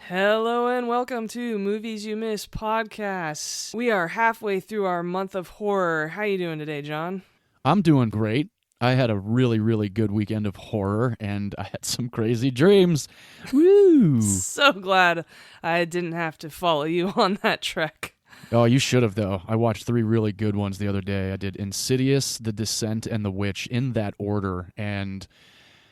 Hello and welcome to Movies You Missed podcast. We are halfway through our month of horror. How you doing today, John? I'm doing great. I had a really good weekend of horror, and I had some crazy dreams. Woo! So glad I didn't have to follow you on that trek. Oh, you should have, though. I watched 3 really good ones the other day. I did Insidious, The Descent, and The Witch in that order, and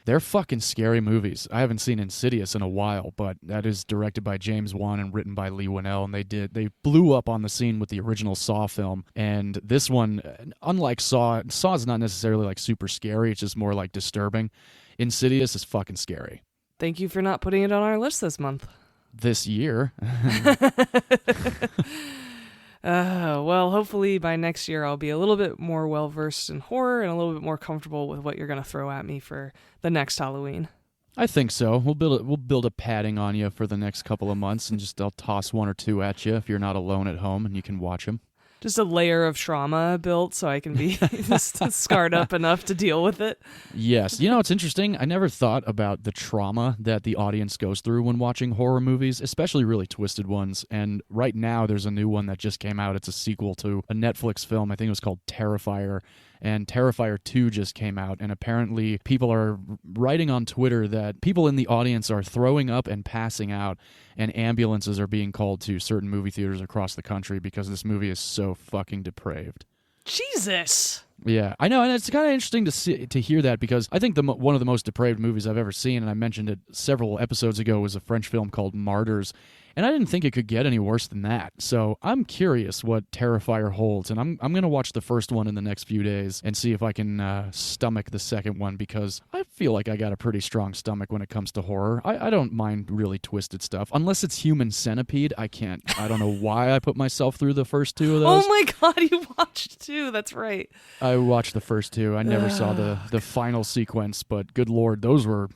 they're fucking scary movies. I haven't seen Insidious in a while, but that is directed by James Wan and written by Lee Winnell, and they blew up on the scene with the original Saw film. And this one, unlike Saw is not necessarily like super scary, it's just more like disturbing. Insidious is fucking scary. Thank you for not putting it on our list this month. This year. Well, hopefully by next year I'll be a little bit more well-versed in horror and a little bit more comfortable with what you're going to throw at me for the next Halloween. I think so. We'll build a padding on you for the next couple of months, and I'll toss 1 or 2 at you if you're not alone at home and you can watch them. Just a layer of trauma built so I can be just scarred up enough to deal with it. Yes. You know, it's interesting. I never thought about the trauma that the audience goes through when watching horror movies, especially really twisted ones. And right now there's a new one that just came out. It's a sequel to a Netflix film. I think it was called Terrifier. And Terrifier 2 just came out, and apparently people are writing on Twitter that people in the audience are throwing up and passing out, and ambulances are being called to certain movie theaters across the country because this movie is so fucking depraved. Jesus! Yeah, I know, and it's kind of interesting to hear that because I think one of the most depraved movies I've ever seen, and I mentioned it several episodes ago, was a French film called Martyrs, and I didn't think it could get any worse than that. So I'm curious what Terrifier holds, and I'm going to watch the first one in the next few days and see if I can stomach the second one, because I feel like I got a pretty strong stomach when it comes to horror. I don't mind really twisted stuff. Unless it's Human Centipede, I can't. I don't know why I put myself through the first 2 of those. Oh my god, you watched 2. That's right. I watched the first 2. I never saw the final sequence, but good lord, those were...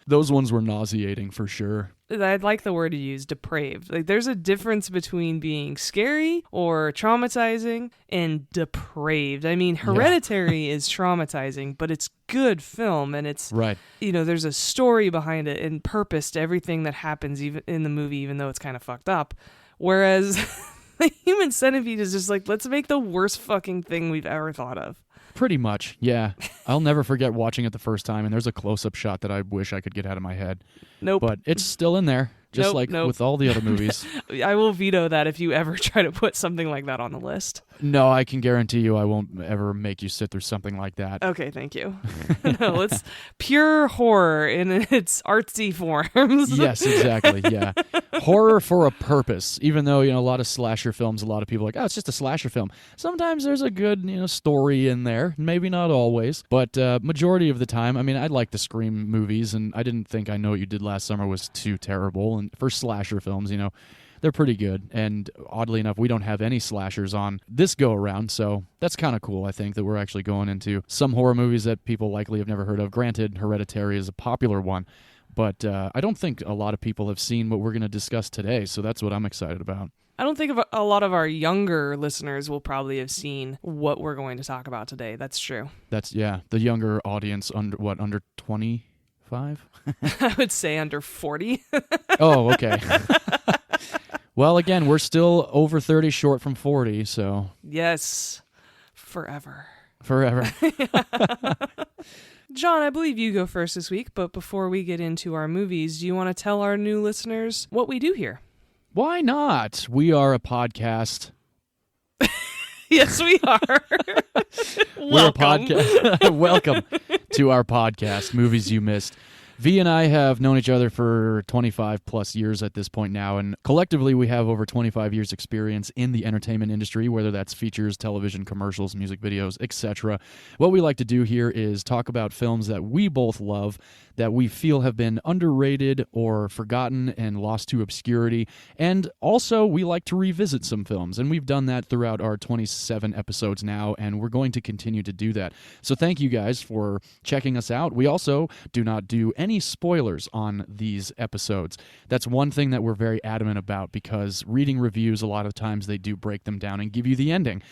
those ones were nauseating for sure. I'd like the word you use, depraved. Like, there's a difference between being scary or traumatizing and depraved. I mean, Hereditary is traumatizing, but it's good film, and it's right. You know, there's a story behind it and purpose to everything that happens, even in the movie, even though it's kind of fucked up. Whereas the Human Centipede is just like, let's make the worst fucking thing we've ever thought of. Pretty much, yeah. I'll never forget watching it the first time, and there's a close-up shot that I wish I could get out of my head. Nope. But it's still in there, just with all the other movies. I will veto that if you ever try to put something like that on the list. No, I can guarantee you I won't ever make you sit through something like that. Okay, thank you. No, it's pure horror in its artsy forms. Yes, exactly, yeah. Horror for a purpose. Even though, a lot of slasher films, a lot of people are like, oh, it's just a slasher film. Sometimes there's a good, story in there. Maybe not always, but majority of the time, I mean, I like the Scream movies, and I didn't think I Know What You Did Last Summer was too terrible. And for slasher films, they're pretty good, and oddly enough, we don't have any slashers on this go-around, so that's kind of cool, I think, that we're actually going into some horror movies that people likely have never heard of. Granted, Hereditary is a popular one, but I don't think a lot of people have seen what we're going to discuss today, so that's what I'm excited about. I don't think a lot of our younger listeners will probably have seen what we're going to talk about today. That's true. That's, the younger audience, under 25? I would say under 40. Oh, okay. Well, again, we're still over 30, short from 40, so... Yes. Forever. John, I believe you go first this week, but before we get into our movies, do you want to tell our new listeners what we do here? Why not? We are a podcast. Yes, we are. We're a podcast. Welcome to our podcast, Movies You Missed. V and I have known each other for 25 plus years at this point now, and collectively we have over 25 years experience in the entertainment industry, whether that's features, television, commercials, music videos, etc. What we like to do here is talk about films that we both love, that we feel have been underrated or forgotten and lost to obscurity, and also we like to revisit some films, and we've done that throughout our 27 episodes now, and we're going to continue to do that. So thank you guys for checking us out. We also do not do any spoilers on these episodes. That's one thing that we're very adamant about, because reading reviews, a lot of times they do break them down and give you the ending.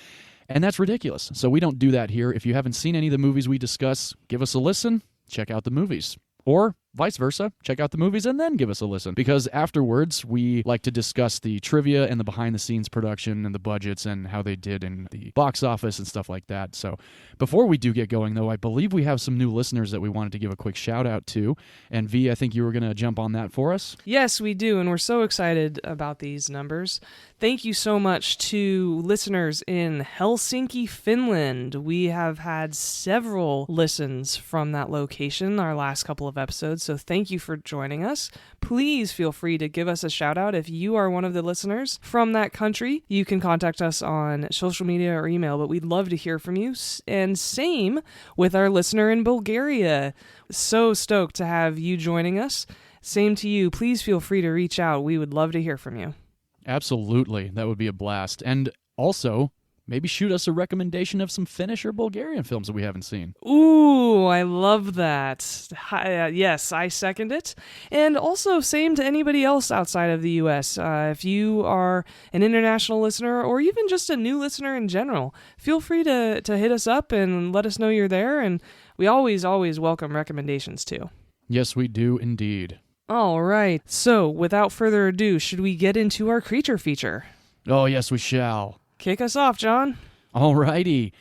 And that's ridiculous. So we don't do that here. If you haven't seen any of the movies we discuss, give us a listen, check out the movies. Or vice versa. Check out the movies and then give us a listen. Because afterwards, we like to discuss the trivia and the behind-the-scenes production and the budgets and how they did in the box office and stuff like that. So before we do get going, though, I believe we have some new listeners that we wanted to give a quick shout-out to. And V, I think you were going to jump on that for us. Yes, we do, and we're so excited about these numbers. Thank you so much to listeners in Helsinki, Finland. We have had several listens from that location our last couple of episodes, so thank you for joining us. Please feel free to give us a shout out if you are one of the listeners from that country. You can contact us on social media or email, but we'd love to hear from you. And same with our listener in Bulgaria. So stoked to have you joining us. Same to you. Please feel free to reach out. We would love to hear from you. Absolutely. That would be a blast. And also, maybe shoot us a recommendation of some Finnish or Bulgarian films that we haven't seen. Ooh, I love that. Yes, I second it. And also, same to anybody else outside of the U.S. If you are an international listener or even just a new listener in general, feel free to hit us up and let us know you're there. And we always welcome recommendations too. Yes, we do indeed. All right. So, without further ado, should we get into our creature feature? Oh, yes, we shall. Kick us off, John. Alrighty.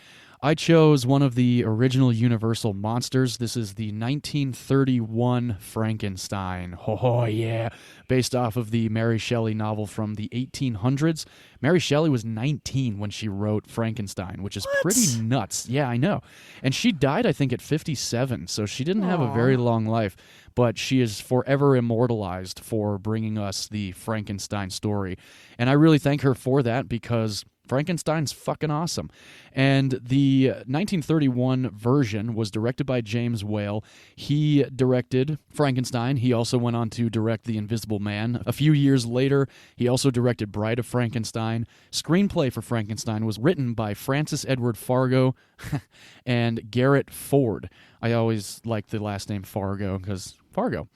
I chose one of the original Universal monsters. This is the 1931 Frankenstein. Oh, yeah. Based off of the Mary Shelley novel from the 1800s. Mary Shelley was 19 when she wrote Frankenstein, which is pretty nuts. Yeah, I know. And she died, I think, at 57, so she didn't have a very long life. But she is forever immortalized for bringing us the Frankenstein story. And I really thank her for that because Frankenstein's fucking awesome. And the 1931 version was directed by James Whale. He directed Frankenstein. He also went on to direct The Invisible Man. A few years later, he also directed Bride of Frankenstein. Screenplay for Frankenstein was written by Francis Edward Fargo and Garrett Ford. I always like the last name Fargo because Fargo.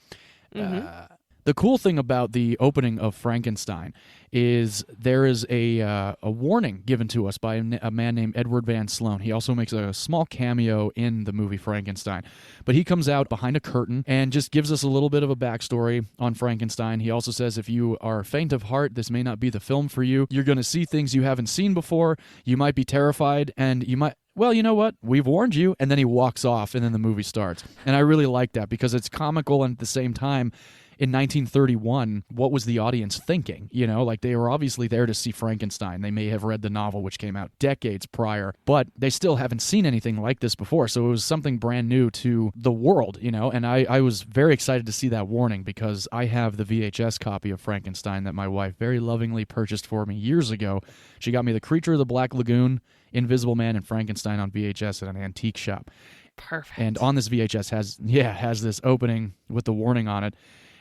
Mm-hmm. The cool thing about the opening of Frankenstein is there is a warning given to us by a man named Edward Van Sloan. He also makes a small cameo in the movie Frankenstein. But he comes out behind a curtain and just gives us a little bit of a backstory on Frankenstein. He also says if you are faint of heart, this may not be the film for you. You're going to see things you haven't seen before. You might be terrified, and you might... Well, you know what? We've warned you. And then he walks off, and then the movie starts. And I really like that because it's comical, and at the same time, in 1931, what was the audience thinking? You know, like they were obviously there to see Frankenstein. They may have read the novel, which came out decades prior, but they still haven't seen anything like this before. So it was something brand new to the world, you know, and I was very excited to see that warning because I have the VHS copy of Frankenstein that my wife very lovingly purchased for me years ago. She got me The Creature of the Black Lagoon, Invisible Man, and Frankenstein on VHS at an antique shop. Perfect. And on this VHS has this opening with the warning on it.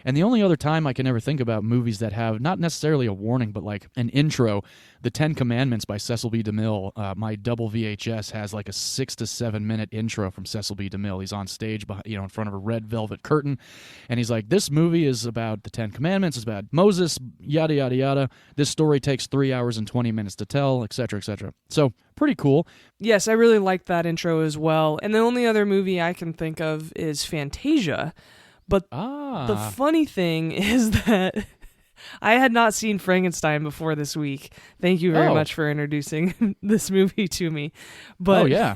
And the only other time I can ever think about movies that have not necessarily a warning, but like an intro, The 10 Commandments by Cecil B. DeMille, my double VHS has like a 6 to 7 minute intro from Cecil B. DeMille. He's on stage, in front of a red velvet curtain, and he's like, this movie is about the 10 Commandments, it's about Moses, yada, yada, yada. This story takes 3 hours and 20 minutes to tell, etc., etc. So, pretty cool. Yes, I really liked that intro as well. And the only other movie I can think of is Fantasia. But the funny thing is that I had not seen Frankenstein before this week. Thank you very much for introducing this movie to me. But yeah.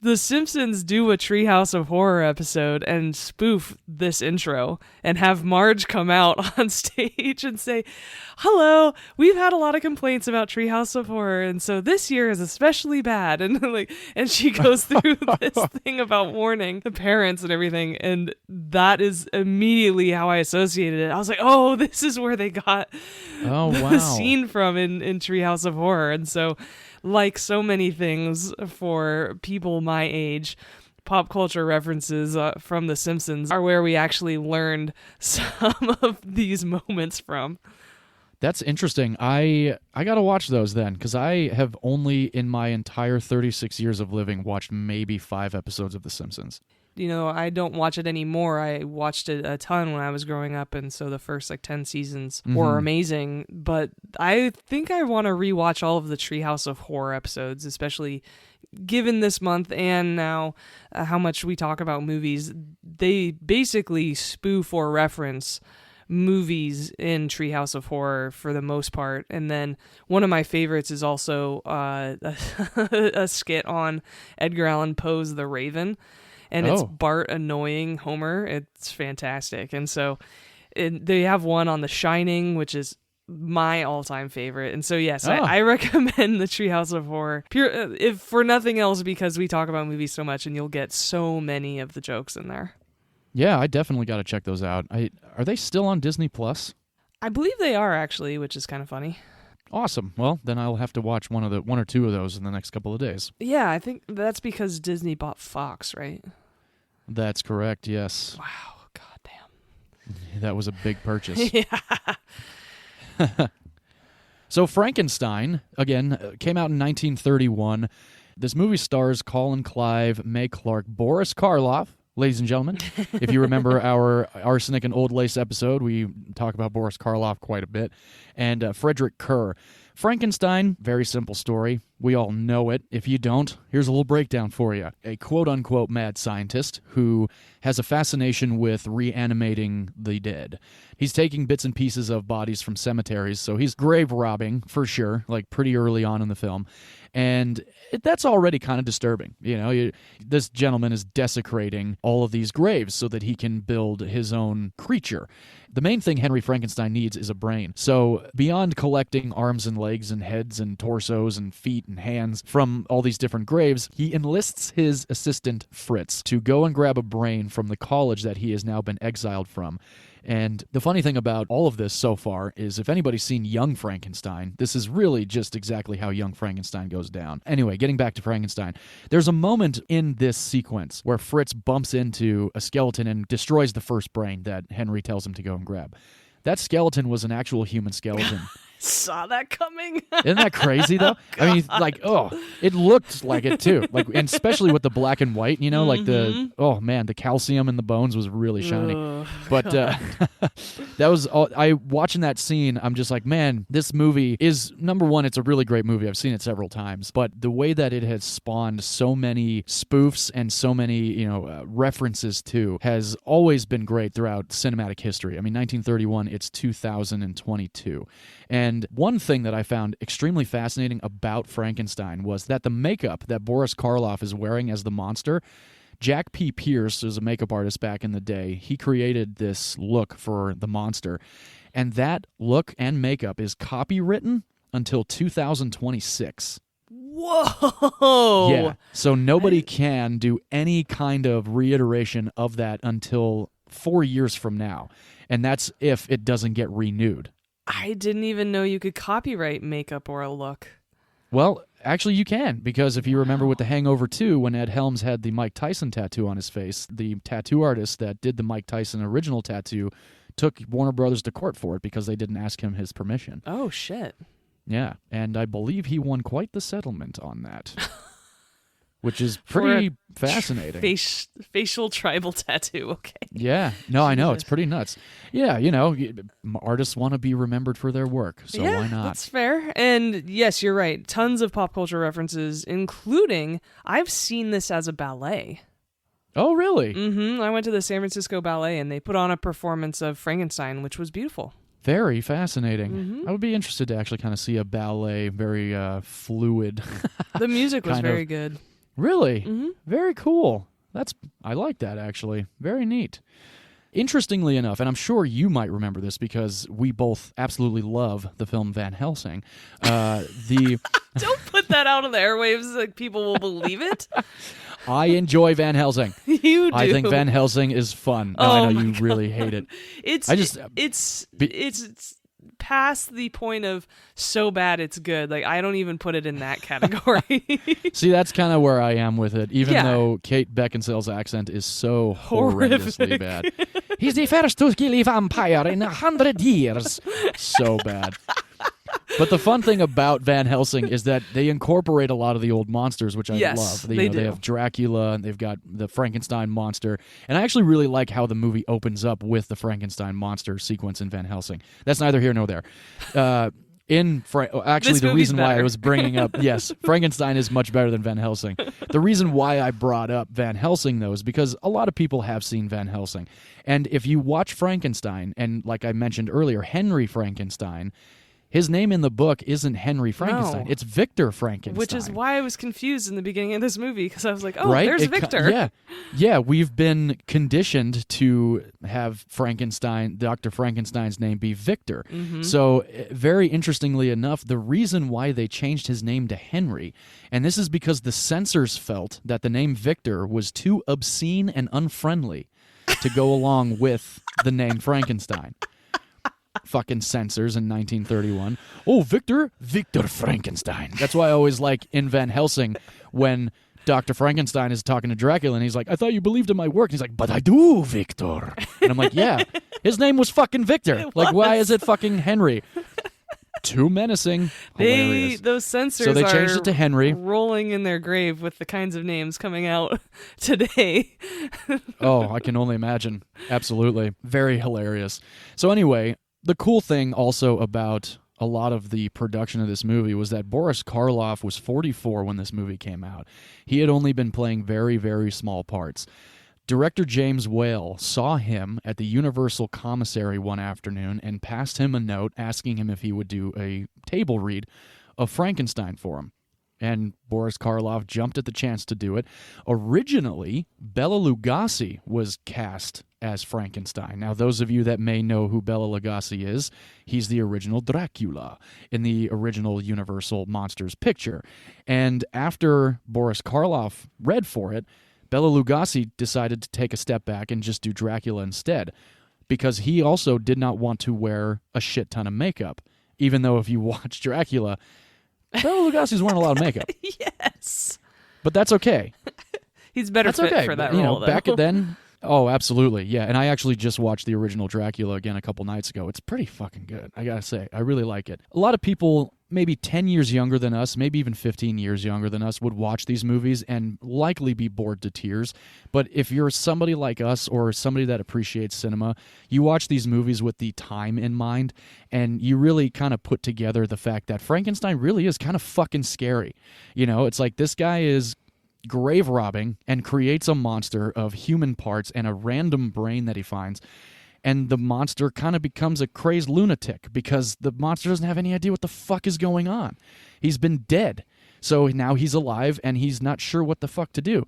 The Simpsons do a Treehouse of Horror episode and spoof this intro and have Marge come out on stage and say, hello, we've had a lot of complaints about Treehouse of Horror, and so this year is especially bad. And she goes through this thing about warning the parents and everything, and that is immediately how I associated it. I was like, oh, this is where they got the scene from in Treehouse of Horror. And so, like so many things for people my age, pop culture references from The Simpsons are where we actually learned some of these moments from. That's interesting. I got to watch those then, because I have only in my entire 36 years of living watched maybe 5 episodes of The Simpsons. You know, I don't watch it anymore. I watched it a ton when I was growing up, and so the first 10 seasons were amazing. But I think I want to rewatch all of the Treehouse of Horror episodes, especially given this month and now how much we talk about movies, they basically spoof or reference movies in Treehouse of Horror for the most part. And then one of my favorites is also a skit on Edgar Allan Poe's The Raven, and it's Bart annoying Homer. It's fantastic. And so they have one on The Shining, which is my all-time favorite. And so yes, I recommend the Treehouse of Horror, if for nothing else, because we talk about movies so much and you'll get so many of the jokes in there. Yeah, I definitely got to check those out. Are they still on Disney Plus? I believe they are, actually, which is kind of funny. Awesome. Well, then I'll have to watch one or two of those in the next couple of days. Yeah, I think that's because Disney bought Fox, right? That's correct, yes. Wow, goddamn. That was a big purchase. Yeah. So Frankenstein, again, came out in 1931. This movie stars Colin Clive, May Clark, Boris Karloff. Ladies and gentlemen, if you remember our Arsenic and Old Lace episode, we talk about Boris Karloff quite a bit, and Frederick Kerr. Frankenstein, very simple story. We all know it. If you don't, here's a little breakdown for you. A quote-unquote mad scientist who has a fascination with reanimating the dead. He's taking bits and pieces of bodies from cemeteries, so he's grave robbing, for sure, like pretty early on in the film. And that's already kind of disturbing. You know, this gentleman is desecrating all of these graves so that he can build his own creature. The main thing Henry Frankenstein needs is a brain. So beyond collecting arms and legs and heads and torsos and feet and hands from all these different graves, he enlists his assistant Fritz to go and grab a brain from the college that he has now been exiled from. And the funny thing about all of this so far is if anybody's seen Young Frankenstein, this is really just exactly how Young Frankenstein goes down. Anyway, getting back to Frankenstein, there's a moment in this sequence where Fritz bumps into a skeleton and destroys the first brain that Henry tells him to go and grab. That skeleton was an actual human skeleton. Saw that coming. Isn't that crazy, though? Oh, I mean, like, it looked like it, too. Like, and especially with the black and white, you know, like the calcium in the bones was really shining. But that was, watching that scene, I'm just like, man, this movie is, number one, it's a really great movie. I've seen it several times. But the way that it has spawned so many spoofs and so many, references to has always been great throughout cinematic history. I mean, 1931, it's 2022. And one thing that I found extremely fascinating about Frankenstein was that the makeup that Boris Karloff is wearing as the monster, Jack P. Pierce was a makeup artist back in the day. He created this look for the monster. And that look and makeup is copywritten until 2026. Whoa! Yeah. So nobody can do any kind of reiteration of that until 4 years from now. And that's if it doesn't get renewed. I didn't even know you could copyright makeup or a look. Well, actually you can, because if you remember with The Hangover 2, when Ed Helms had the Mike Tyson tattoo on his face, the tattoo artist that did the Mike Tyson original tattoo took Warner Brothers to court for it because they didn't ask him his permission. Oh, shit. Yeah, and I believe he won quite the settlement on that. Which is pretty fascinating. Facial tribal tattoo, okay. Yeah. No, I know. It's pretty nuts. Yeah, artists want to be remembered for their work, so why not? That's fair. And yes, you're right. Tons of pop culture references, including, I've seen this as a ballet. Oh, really? Mm-hmm. I went to the San Francisco Ballet, and they put on a performance of Frankenstein, which was beautiful. Very fascinating. Mm-hmm. I would be interested to actually kind of see a ballet, very fluid. The music was very good. Really? Mm-hmm. Very cool. I like that, actually. Very neat. Interestingly enough, and I'm sure you might remember this because we both absolutely love the film Van Helsing. Don't put that out on the airwaves like people will believe it. I enjoy Van Helsing. You do. I think Van Helsing is fun. No, I know you really hate it. It's past the point of so bad it's good. Like, I don't even put it in that category. See, that's kind of where I am with it, even though Kate Beckinsale's accent is so horrendously bad. He's the first to kill a vampire in 100 years. So bad. But the fun thing about Van Helsing is that they incorporate a lot of the old monsters, which I love. They have Dracula, and they've got the Frankenstein monster. And I actually really like how the movie opens up with the Frankenstein monster sequence in Van Helsing. That's neither here nor there. Actually, This the movie's reason why I better. was bringing up, yes, Frankenstein is much better than Van Helsing. The reason why I brought up Van Helsing, though, is because a lot of people have seen Van Helsing. And if you watch Frankenstein, and like I mentioned earlier, Henry Frankenstein, his name in the book isn't Henry Frankenstein. No. It's Victor Frankenstein. Which is why I was confused in the beginning of this movie, because I was like, oh, right? there's Victor. Yeah, we've been conditioned to have Dr. Frankenstein's name be Victor. Mm-hmm. So, very interestingly enough, the reason why they changed his name to Henry, and this is because the censors felt that the name Victor was too obscene and unfriendly to go along with the name Frankenstein. Fucking censors in 1931. Oh, Victor Frankenstein. That's why I always like in Van Helsing when Dr. Frankenstein is talking to Dracula and he's like, I thought you believed in my work. And he's like, but I do, Victor. And I'm like, yeah, his name was fucking Victor. Like, why is it fucking Henry? Too menacing. Hilarious. Those censors So they changed are it to Henry. rolling in their grave with the kinds of names coming out today. Oh, I can only imagine. Absolutely. Very hilarious. So anyway, the cool thing also about a lot of the production of this movie was that Boris Karloff was 44 when this movie came out. He had only been playing very, very small parts. Director James Whale saw him at the Universal Commissary one afternoon and passed him a note asking him if he would do a table read of Frankenstein for him. And Boris Karloff jumped at the chance to do it. Originally, Bela Lugosi was cast as Frankenstein. Now, those of you that may know who Bela Lugosi is, he's the original Dracula in the original Universal Monsters picture. And after Boris Karloff read for it, Bela Lugosi decided to take a step back and just do Dracula instead, because he also did not want to wear a shit ton of makeup. Even though if you watch Dracula, Bela Lugosi's wearing a lot of makeup. Yes. But that's okay. He's better fit for that role, though. Back then, oh, absolutely, yeah. And I actually just watched the original Dracula again a couple nights ago. It's pretty fucking good, I gotta say. I really like it. A lot of people, maybe 10 years younger than us, maybe even 15 years younger than us, would watch these movies and likely be bored to tears. But if you're somebody like us or somebody that appreciates cinema, you watch these movies with the time in mind, and you really kind of put together the fact that Frankenstein really is kind of fucking scary. You know, it's like this guy is grave robbing and creates a monster of human parts and a random brain that he finds. And the monster kind of becomes a crazed lunatic because the monster doesn't have any idea what the fuck is going on. He's been dead. So now he's alive and he's not sure what the fuck to do.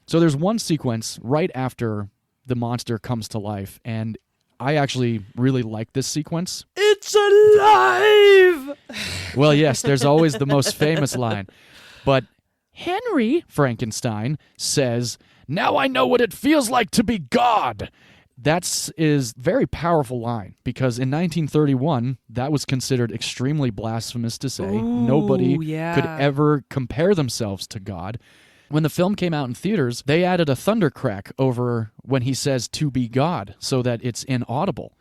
So there's one sequence right after the monster comes to life, and I actually really like this sequence. It's alive! Well, yes, there's always the most famous line. But Henry Frankenstein says, "Now I know what it feels like to be God." That is a very powerful line because in 1931, that was considered extremely blasphemous to say. Ooh, Nobody yeah. could ever compare themselves to God. When the film came out in theaters, they added a thundercrack over when he says to be God so that it's inaudible.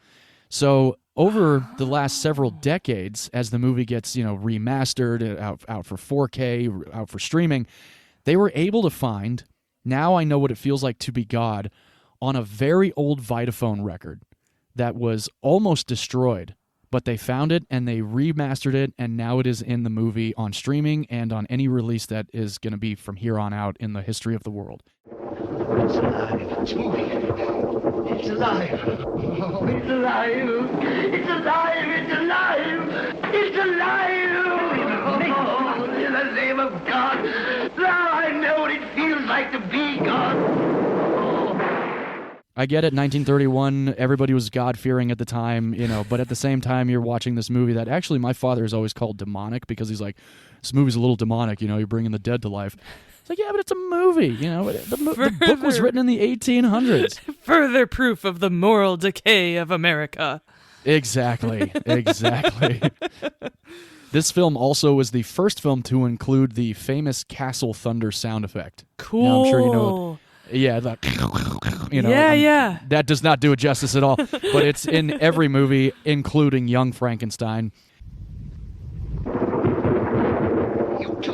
So over the last several decades, as the movie gets, remastered, out for 4K, out for streaming, they were able to find "Now I Know What It Feels Like to Be God" on a very old Vitaphone record that was almost destroyed. But they found it and they remastered it, and now it is in the movie on streaming and on any release that is going to be from here on out in the history of the world. It's alive. It's moving. It's alive. Oh, it's alive. It's alive. It's alive. It's alive. Oh, in the name of God. Now I know what it feels like to be God. I get it, 1931, everybody was God-fearing at the time, but at the same time, you're watching this movie that actually my father has always called demonic because he's like, this movie's a little demonic, you're bringing the dead to life. It's like, yeah, but it's a movie, the book was written in the 1800s. Further proof of the moral decay of America. Exactly. This film also was the first film to include the famous Castle Thunder sound effect. Cool. Now, I'm sure you know. Yeah, yeah. That does not do it justice at all. But it's in every movie, including Young Frankenstein. You too.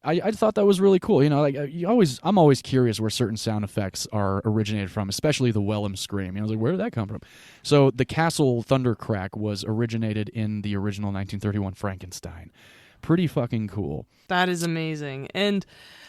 I thought that was really cool. You know, like I'm always curious where certain sound effects are originated from, especially the Wellham scream. You know, like, where did that come from? So the castle thunder crack was originated in the original 1931 Frankenstein. Pretty fucking cool. That is amazing. And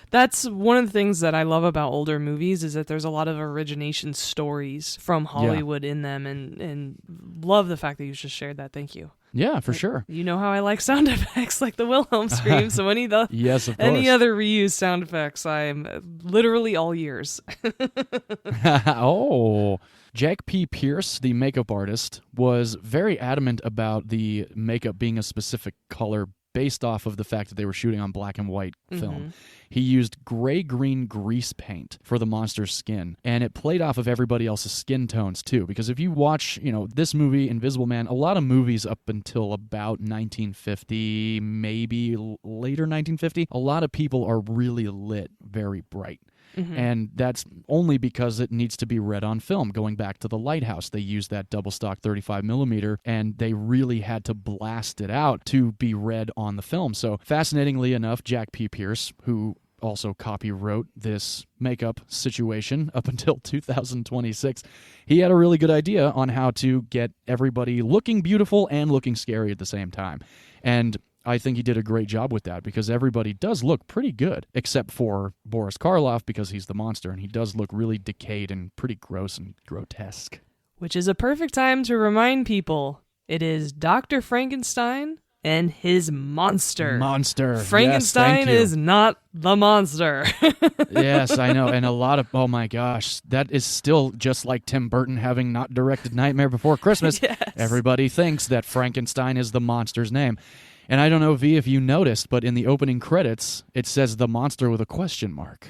that's one of the things that I love about older movies is that there's a lot of origination stories from Hollywood in them, and love the fact that you just shared that. Thank you. Yeah, for sure. You know how I like sound effects like the Wilhelm scream, so yes, of course. any other reused sound effects, I'm literally all ears. Oh, Jack P. Pierce, the makeup artist, was very adamant about the makeup being a specific color based off of the fact that they were shooting on black and white film. He used gray-green grease paint for the monster's skin, and it played off of everybody else's skin tones, too, because if you watch, you know, this movie, Invisible Man, a lot of movies up until about 1950, maybe later 1950, a lot of people are really lit very bright. And that's only because it needs to be read on film. Going back to The Lighthouse, they used that double stock 35 millimeter, and they really had to blast it out to be read on the film. So fascinatingly enough, Jack P. Pierce, who also copywrote this makeup situation up until 2026, he had a really good idea on how to get everybody looking beautiful and looking scary at the same time. And I think he did a great job with that because everybody does look pretty good, except for Boris Karloff because he's the monster, and he does look really decayed and pretty gross and grotesque. Which is a perfect time to remind people it is Dr. Frankenstein and his monster. Frankenstein is not the monster. Yes, I know. And a lot of, oh my gosh, that is still just like Tim Burton having not directed Nightmare Before Christmas. Yes. Everybody thinks that Frankenstein is the monster's name. And I don't know, V, if you noticed, but in the opening credits, it says the monster with a question mark.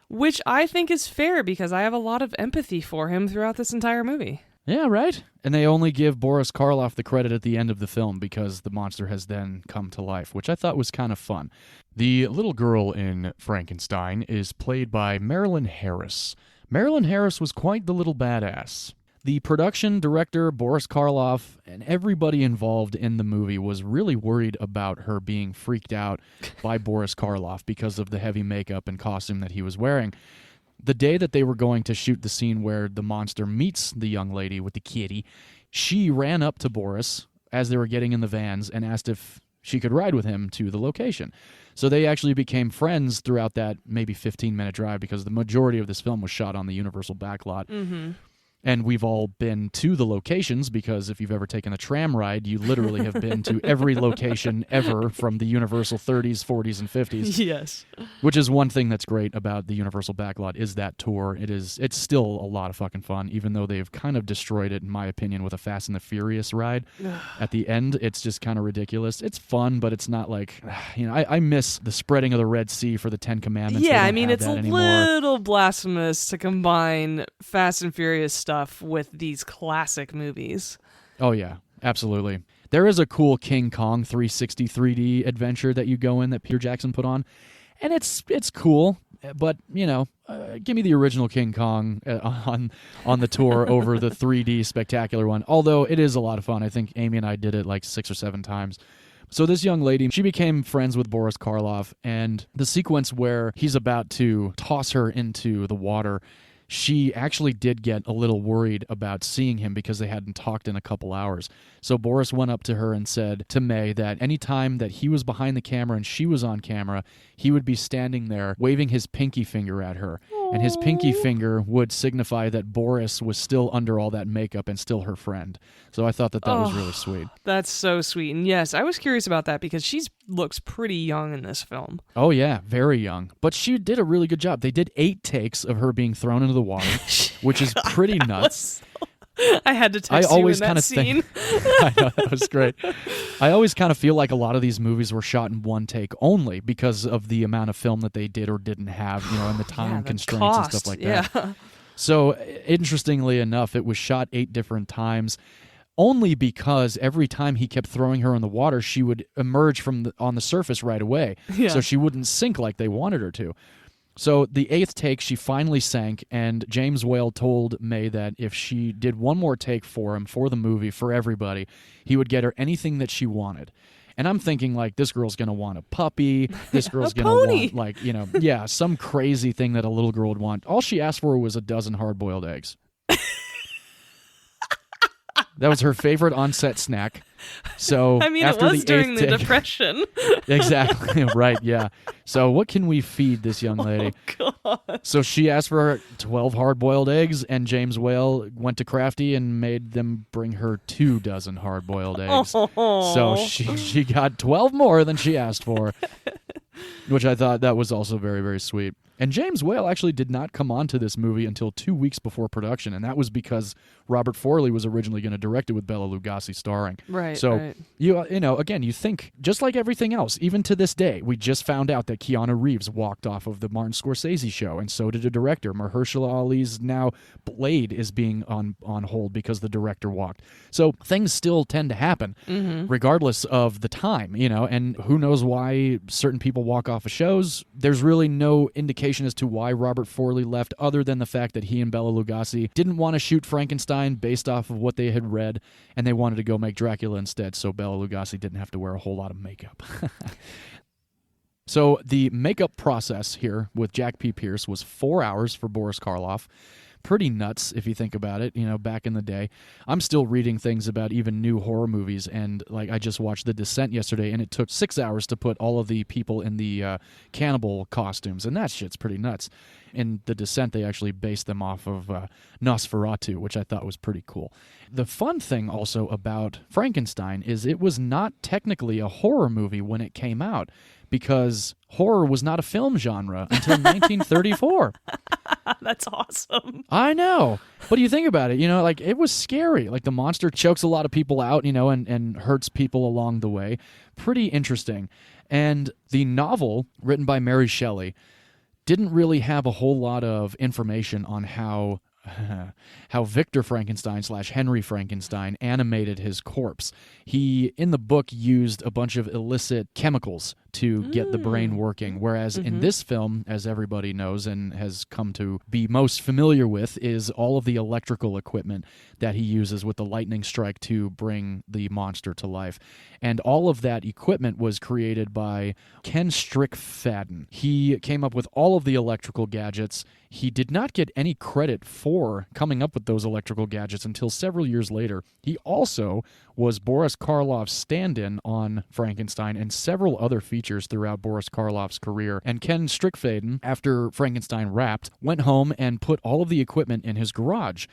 Which I think is fair because I have a lot of empathy for him throughout this entire movie. Yeah, right? And they only give Boris Karloff the credit at the end of the film because the monster has then come to life, which I thought was kind of fun. The little girl in Frankenstein is played by Marilyn Harris. Marilyn Harris was quite the little badass. The production, director, Boris Karloff, and everybody involved in the movie was really worried about her being freaked out by Boris Karloff because of the heavy makeup and costume that he was wearing. The day that they were going to shoot the scene where the monster meets the young lady with the kitty, she ran up to Boris as they were getting in the vans and asked if she could ride with him to the location. So they actually became friends throughout that maybe 15-minute drive because the majority of this film was shot on the Universal backlot. Mm-hmm. And we've all been to the locations because if you've ever taken a tram ride, you literally have been to every location ever from the Universal 30s, 40s, and 50s. Yes. Which is one thing that's great about the Universal backlot is that tour. It's still a lot of fucking fun, even though they've kind of destroyed it, in my opinion, with a Fast and the Furious ride. At the end, it's just kind of ridiculous. It's fun, but it's not like, you know, I miss the spreading of the Red Sea for the Ten Commandments. Yeah, I mean, it's a little blasphemous to combine Fast and Furious stuff with these classic movies. Oh yeah, absolutely. There is a cool King Kong 360 3D adventure that you go in that Peter Jackson put on, and it's cool, but you know, give me the original King Kong on the tour over the 3D spectacular one. Although it is a lot of fun. I think Amy and I did it like 6 or 7 times. So this young lady, she became friends with Boris Karloff, and the sequence where he's about to toss her into the water, she actually did get a little worried about seeing him because they hadn't talked in a couple hours. So Boris went up to her and said to May that any time that he was behind the camera and she was on camera, he would be standing there waving his pinky finger at her. And his pinky finger would signify that Boris was still under all that makeup and still her friend. So I thought that was really sweet. That's so sweet. And yes, I was curious about that because she looks pretty young in this film. Oh yeah, very young. But she did a really good job. They did 8 takes of her being thrown into the water, which is pretty nuts. I had to text you in that scene. I know, that was great. I always kind of feel like a lot of these movies were shot in one take only because of the amount of film that they did or didn't have, you know, and the time constraints cost, and stuff like that. So, interestingly enough, it was shot 8 different times, only because every time he kept throwing her in the water, she would emerge on the surface right away, so she wouldn't sink like they wanted her to. So the 8th take, she finally sank, and James Whale told May that if she did one more take for him, for the movie, for everybody, he would get her anything that she wanted. And I'm thinking, like, this girl's going to want a puppy. This girl's going to want, like, you know, some crazy thing that a little girl would want. All she asked for was a dozen hard-boiled eggs. That was her favorite on-set snack. So I mean, after it was during the take, Depression. Exactly, right, yeah. So what can we feed this young lady? Oh, God. So she asked for 12 hard-boiled eggs, and James Whale went to Crafty and made them bring her 2 dozen hard-boiled eggs. Oh. So she got 12 more than she asked for, which I thought that was also very, very sweet. And James Whale actually did not come onto this movie until 2 weeks before production, and that was because Robert Forley was originally going to direct it with Bela Lugosi starring. Right. So right. you know, again, you think just like everything else. Even to this day, we just found out that Keanu Reeves walked off of the Martin Scorsese show, and so did a director. Mahershala Ali's now Blade is being on hold because the director walked. So things still tend to happen, regardless of the time. You know, and who knows why certain people walk off of shows? There's really no indication as to why Robert Forley left, other than the fact that he and Bela Lugosi didn't want to shoot Frankenstein based off of what they had read, and they wanted to go make Dracula instead, so Bela Lugosi didn't have to wear a whole lot of makeup. So the makeup process here with Jack P. Pierce was 4 hours for Boris Karloff. Pretty nuts if you think about it, you know, back in the day. I'm still reading things about even new horror movies, and like I just watched The Descent yesterday, and it took 6 hours to put all of the people in the cannibal costumes, and that shit's pretty nuts. In The Descent, they actually based them off of Nosferatu, which I thought was pretty cool. The fun thing also about Frankenstein is it was not technically a horror movie when it came out, because horror was not a film genre until 1934. That's awesome. I know. But you think about it, you know, like, it was scary. Like, the monster chokes a lot of people out, you know, and hurts people along the way. Pretty interesting. And the novel, written by Mary Shelley, didn't really have a whole lot of information on how Victor Frankenstein / Henry Frankenstein animated his corpse. He, in the book, used a bunch of illicit chemicals to get the brain working, whereas in this film, as everybody knows and has come to be most familiar with, is all of the electrical equipment that he uses with the lightning strike to bring the monster to life. And all of that equipment was created by Ken Strickfaden. He came up with all of the electrical gadgets. He did not get any credit for coming up with those electrical gadgets until several years later. He also was Boris Karloff's stand-in on Frankenstein and several other features throughout Boris Karloff's career. And Ken Strickfaden, after Frankenstein wrapped, went home and put all of the equipment in his garage.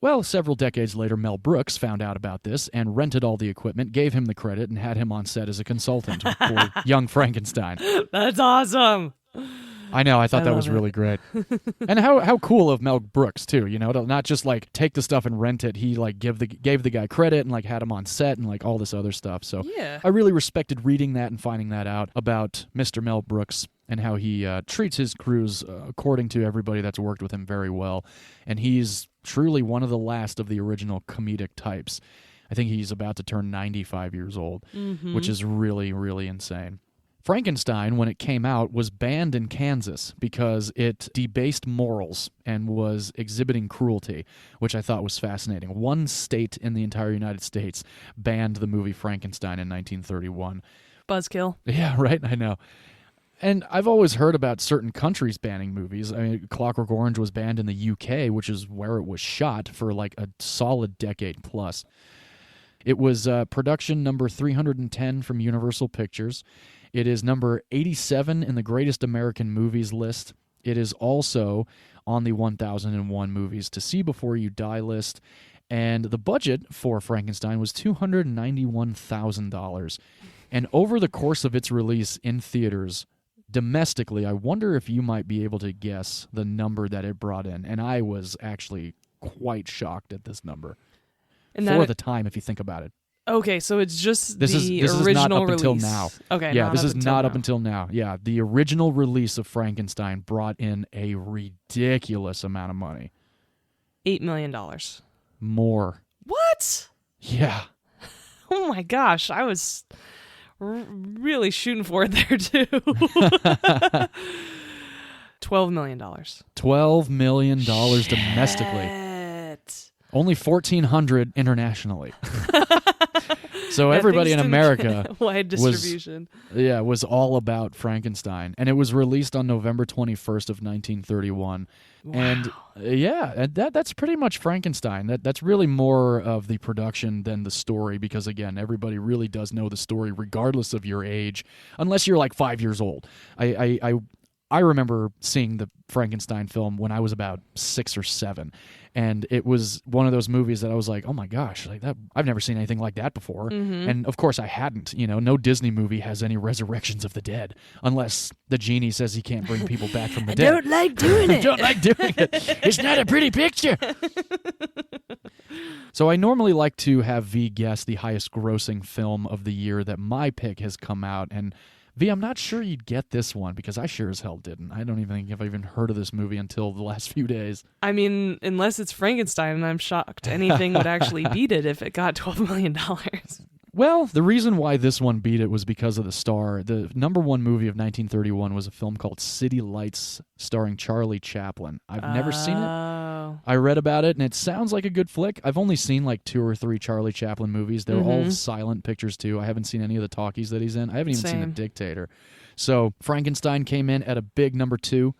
Well, several decades later, Mel Brooks found out about this and rented all the equipment, gave him the credit, and had him on set as a consultant for young Frankenstein. That's awesome. I know, I thought that was really great. And how cool of Mel Brooks, too, you know, to not just, like, take the stuff and rent it. He, like, gave the guy credit and, like, had him on set and, like, all this other stuff. So yeah. I really respected reading that and finding that out about Mr. Mel Brooks and how he treats his crews, according to everybody that's worked with him, very well. And he's truly one of the last of the original comedic types. I think he's about to turn 95 years old, which is really, really insane. Frankenstein, when it came out, was banned in Kansas because it debased morals and was exhibiting cruelty, which I thought was fascinating. One state in the entire United States banned the movie Frankenstein in 1931. Buzzkill. Yeah, right, I know. And I've always heard about certain countries banning movies. I mean, Clockwork Orange was banned in the UK, which is where it was shot for like a solid decade plus. It was production number 310 from Universal Pictures. It is number 87 in the Greatest American Movies list. It is also on the 1001 Movies to See Before You Die list. And the budget for Frankenstein was $291,000. And over the course of its release in theaters, domestically, I wonder if you might be able to guess the number that it brought in. And I was actually quite shocked at this number. And for the time, if you think about it. Okay, so it's just this the is original not up release. Until now. Okay, yeah, this is not up until now. Yeah, the original release of Frankenstein brought in a ridiculous amount of money. $8 million. More. What? Yeah. Oh my gosh, I was really shooting for it there too. $12 million. $12 million domestically. Shit. Only $1,400 internationally. So everybody in America wide distribution. was all about Frankenstein, and it was released on November 21st of 1931. Wow. And that's pretty much Frankenstein. That's really more of the production than the story, because again, everybody really does know the story regardless of your age, unless you're like 5 years old. I remember seeing the Frankenstein film when I was about 6 or 7, and it was one of those movies that I was like, oh my gosh, like that, I've never seen anything like that before. Mm-hmm. And of course I hadn't. No Disney movie has any resurrections of the dead, unless the genie says he can't bring people back from the dead. I don't like doing it. Don't like doing it. It's not a pretty picture. So I normally like to have V guess the highest grossing film of the year that my pick has come out, and V, I'm not sure you'd get this one, because I sure as hell didn't. I don't even think I've even heard of this movie until the last few days. I mean, unless it's Frankenstein, and I'm shocked anything would actually beat it if it got $12 million. Well, the reason why this one beat it was because of the star. The number one movie of 1931 was a film called City Lights, starring Charlie Chaplin. I've never seen it. I read about it, and it sounds like a good flick. I've only seen like 2 or 3 Charlie Chaplin movies. They're all silent pictures, too. I haven't seen any of the talkies that he's in. I haven't even seen The Dictator. So Frankenstein came in at a big number 2.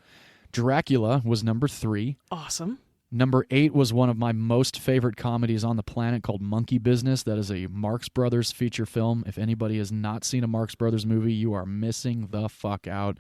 Dracula was number 3. Awesome. Number 8 was one of my most favorite comedies on the planet called Monkey Business. That is a Marx Brothers feature film. If anybody has not seen a Marx Brothers movie, you are missing the fuck out.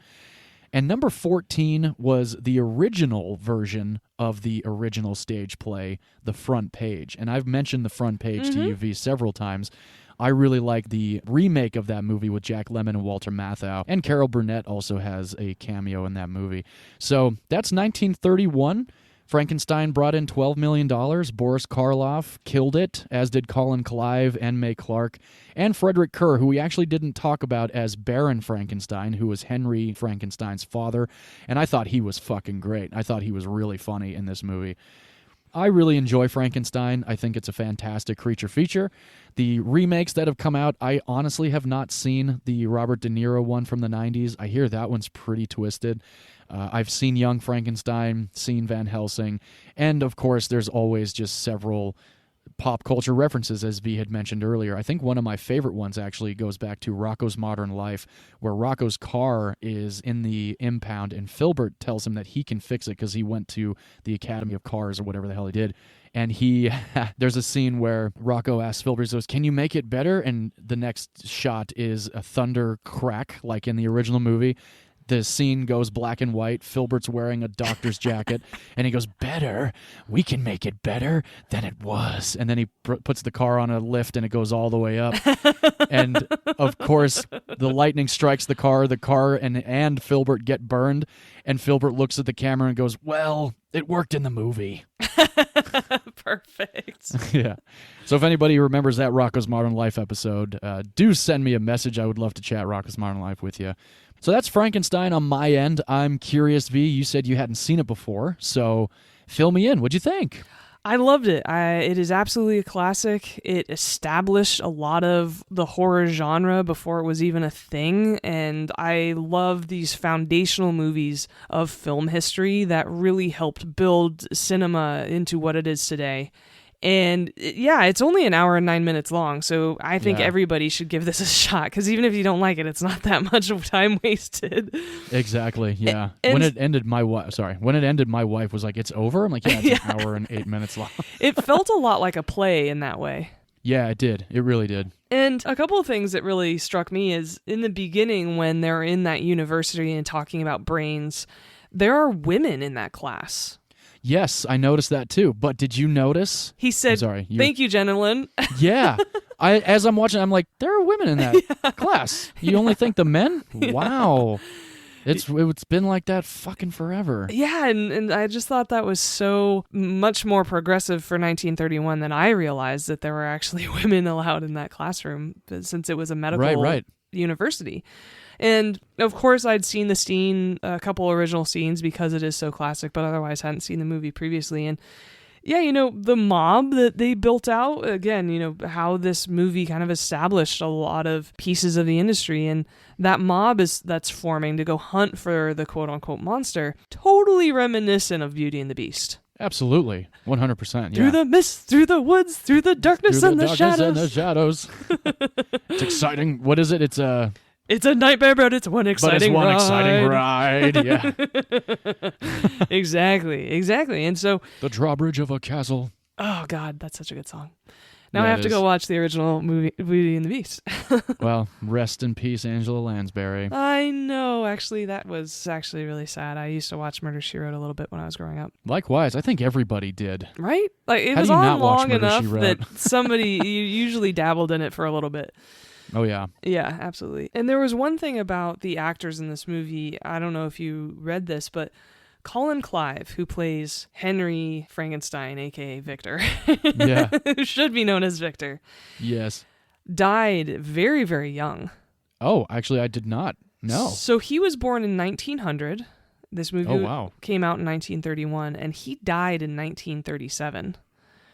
And number 14 was the original version of the original stage play, The Front Page. And I've mentioned The Front Page to you, V, several times. I really like the remake of that movie with Jack Lemmon and Walter Matthau. And Carol Burnett also has a cameo in that movie. So that's 1931. Frankenstein brought in $12 million. Boris Karloff killed it, as did Colin Clive and May Clark. And Frederick Kerr, who we actually didn't talk about as Baron Frankenstein, who was Henry Frankenstein's father. And I thought he was fucking great. I thought he was really funny in this movie. I really enjoy Frankenstein. I think it's a fantastic creature feature. The remakes that have come out, I honestly have not seen the Robert De Niro one from the 90s. I hear that one's pretty twisted. I've seen Young Frankenstein, seen Van Helsing, and of course there's always just several pop culture references, as V had mentioned earlier. I think one of my favorite ones actually goes back to Rocko's Modern Life, where Rocko's car is in the impound, and Filbert tells him that he can fix it because he went to the Academy of Cars or whatever the hell he did. And there's a scene where Rocco asks Filbert, he goes, "Can you make it better?" And the next shot is a thunder crack, like in the original movie. The scene goes black and white. Filbert's wearing a doctor's jacket, and he goes, "Better? We can make it better than it was." And then he puts the car on a lift, and it goes all the way up. And, of course, the lightning strikes the car and Filbert get burned. And Filbert looks at the camera and goes, "Well, it worked in the movie." Perfect. Yeah. So if anybody remembers that Rocko's Modern Life episode, do send me a message. I would love to chat Rocko's Modern Life with you. So that's Frankenstein on my end. I'm curious, V, you said you hadn't seen it before, so fill me in. What'd you think? I loved it. It is absolutely a classic. It established a lot of the horror genre before it was even a thing, and I love these foundational movies of film history that really helped build cinema into what it is today. And yeah, it's only 1 hour and 9 minutes long, so I think everybody should give this a shot, because even if you don't like it, it's not that much of time wasted. Exactly, yeah. When it ended, my wife was like, "It's over?" I'm like, "Yeah, it's 1 hour and 8 minutes long." It felt a lot like a play in that way. Yeah, it did. It really did. And a couple of things that really struck me is in the beginning, when they're in that university and talking about brains, there are women in that class. Yes, I noticed that too. But did you notice? He said, "Thank you, gentlemen." Yeah. As I'm watching, I'm like, there are women in that class. You only think the men? Wow. It's been like that fucking forever. Yeah, and I just thought that was so much more progressive for 1931 than I realized that there were actually women allowed in that classroom, since it was a medical university. And of course, I'd seen a couple original scenes because it is so classic, but otherwise hadn't seen the movie previously. And yeah, the mob that they built out, again, how this movie kind of established a lot of pieces of the industry, and that mob that's forming to go hunt for the quote unquote monster, totally reminiscent of Beauty and the Beast. Absolutely. 100%. Yeah. Through the mist, through the woods, through the darkness and the shadows. And the shadows. It's exciting. What is it? It's a nightmare, but it's one exciting ride. Yeah. Exactly. And so the drawbridge of a castle. Oh God, that's such a good song. Now I have to go watch the original movie, Beauty and the Beast. Well, rest in peace, Angela Lansbury. I know. Actually, that was actually really sad. I used to watch Murder, She Wrote a little bit when I was growing up. Likewise, I think everybody did. Right? Like it was on long enough that somebody usually dabbled in it for a little bit. Oh, yeah. Yeah, absolutely. And there was one thing about the actors in this movie. I don't know if you read this, but Colin Clive, who plays Henry Frankenstein, a.k.a. Victor, yeah, who should be known as Victor, yes, died very, very young. Oh, actually, I did not know. So he was born in 1900. This movie came out in 1931, and he died in 1937.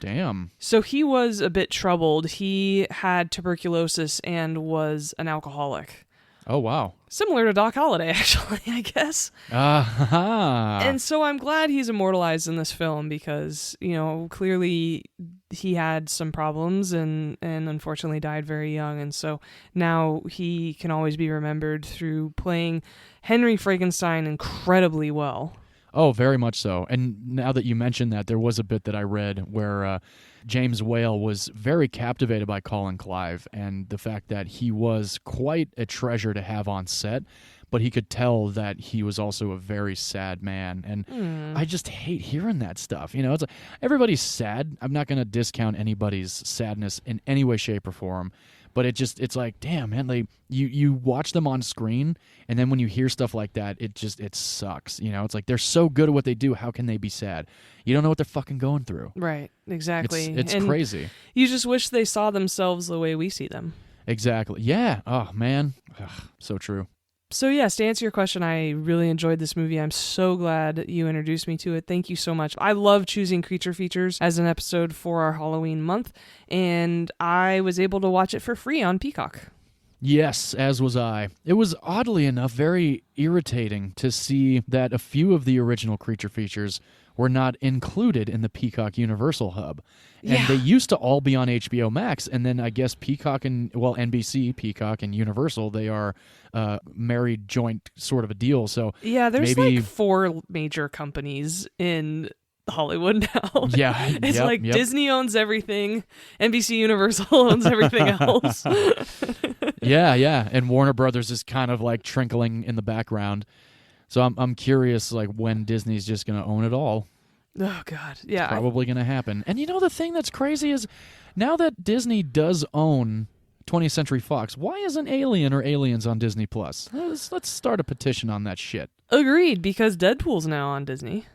Damn. So he was a bit troubled. He had tuberculosis and was an alcoholic. Oh, wow. Similar to Doc Holliday, actually, I guess. And so I'm glad he's immortalized in this film because, you know, clearly he had some problems and unfortunately died very young. And so now he can always be remembered through playing Henry Frankenstein incredibly well. Oh, very much so. And now that you mentioned that, there was a bit that I read where James Whale was very captivated by Colin Clive and the fact that he was quite a treasure to have on set, but he could tell that he was also a very sad man. And I just hate hearing that stuff. You know, it's like, everybody's sad. I'm not going to discount anybody's sadness in any way, shape, or form. But it's like, damn, man, like you watch them on screen, and then when you hear stuff like that, it sucks. You know, it's like they're so good at what they do. How can they be sad? You don't know what they're fucking going through. Right, exactly. It's crazy. You just wish they saw themselves the way we see them. Exactly. Yeah. Oh, man. Ugh, so true. So yes, to answer your question, I really enjoyed this movie. I'm so glad you introduced me to it. Thank you so much. I love choosing creature features as an episode for our Halloween month, and I was able to watch it for free on Peacock. Yes, as was I. It was oddly enough very irritating to see that a few of the original creature features were not included in the Peacock Universal hub. And they used to all be on HBO Max, and then I guess NBC, Peacock, and Universal, they are married joint sort of a deal. So yeah, there's like 4 major companies in Hollywood now. Yeah. It's Disney owns everything, NBC Universal owns everything else. Yeah. And Warner Brothers is kind of like trickling in the background. So I'm curious, like, when Disney's just going to own it all. Oh, God. Yeah. It's probably going to happen. And you know, the thing that's crazy is now that Disney does own 20th Century Fox, why isn't Alien or Aliens on Disney+? Let's start a petition on that shit. Agreed, because Deadpool's now on Disney.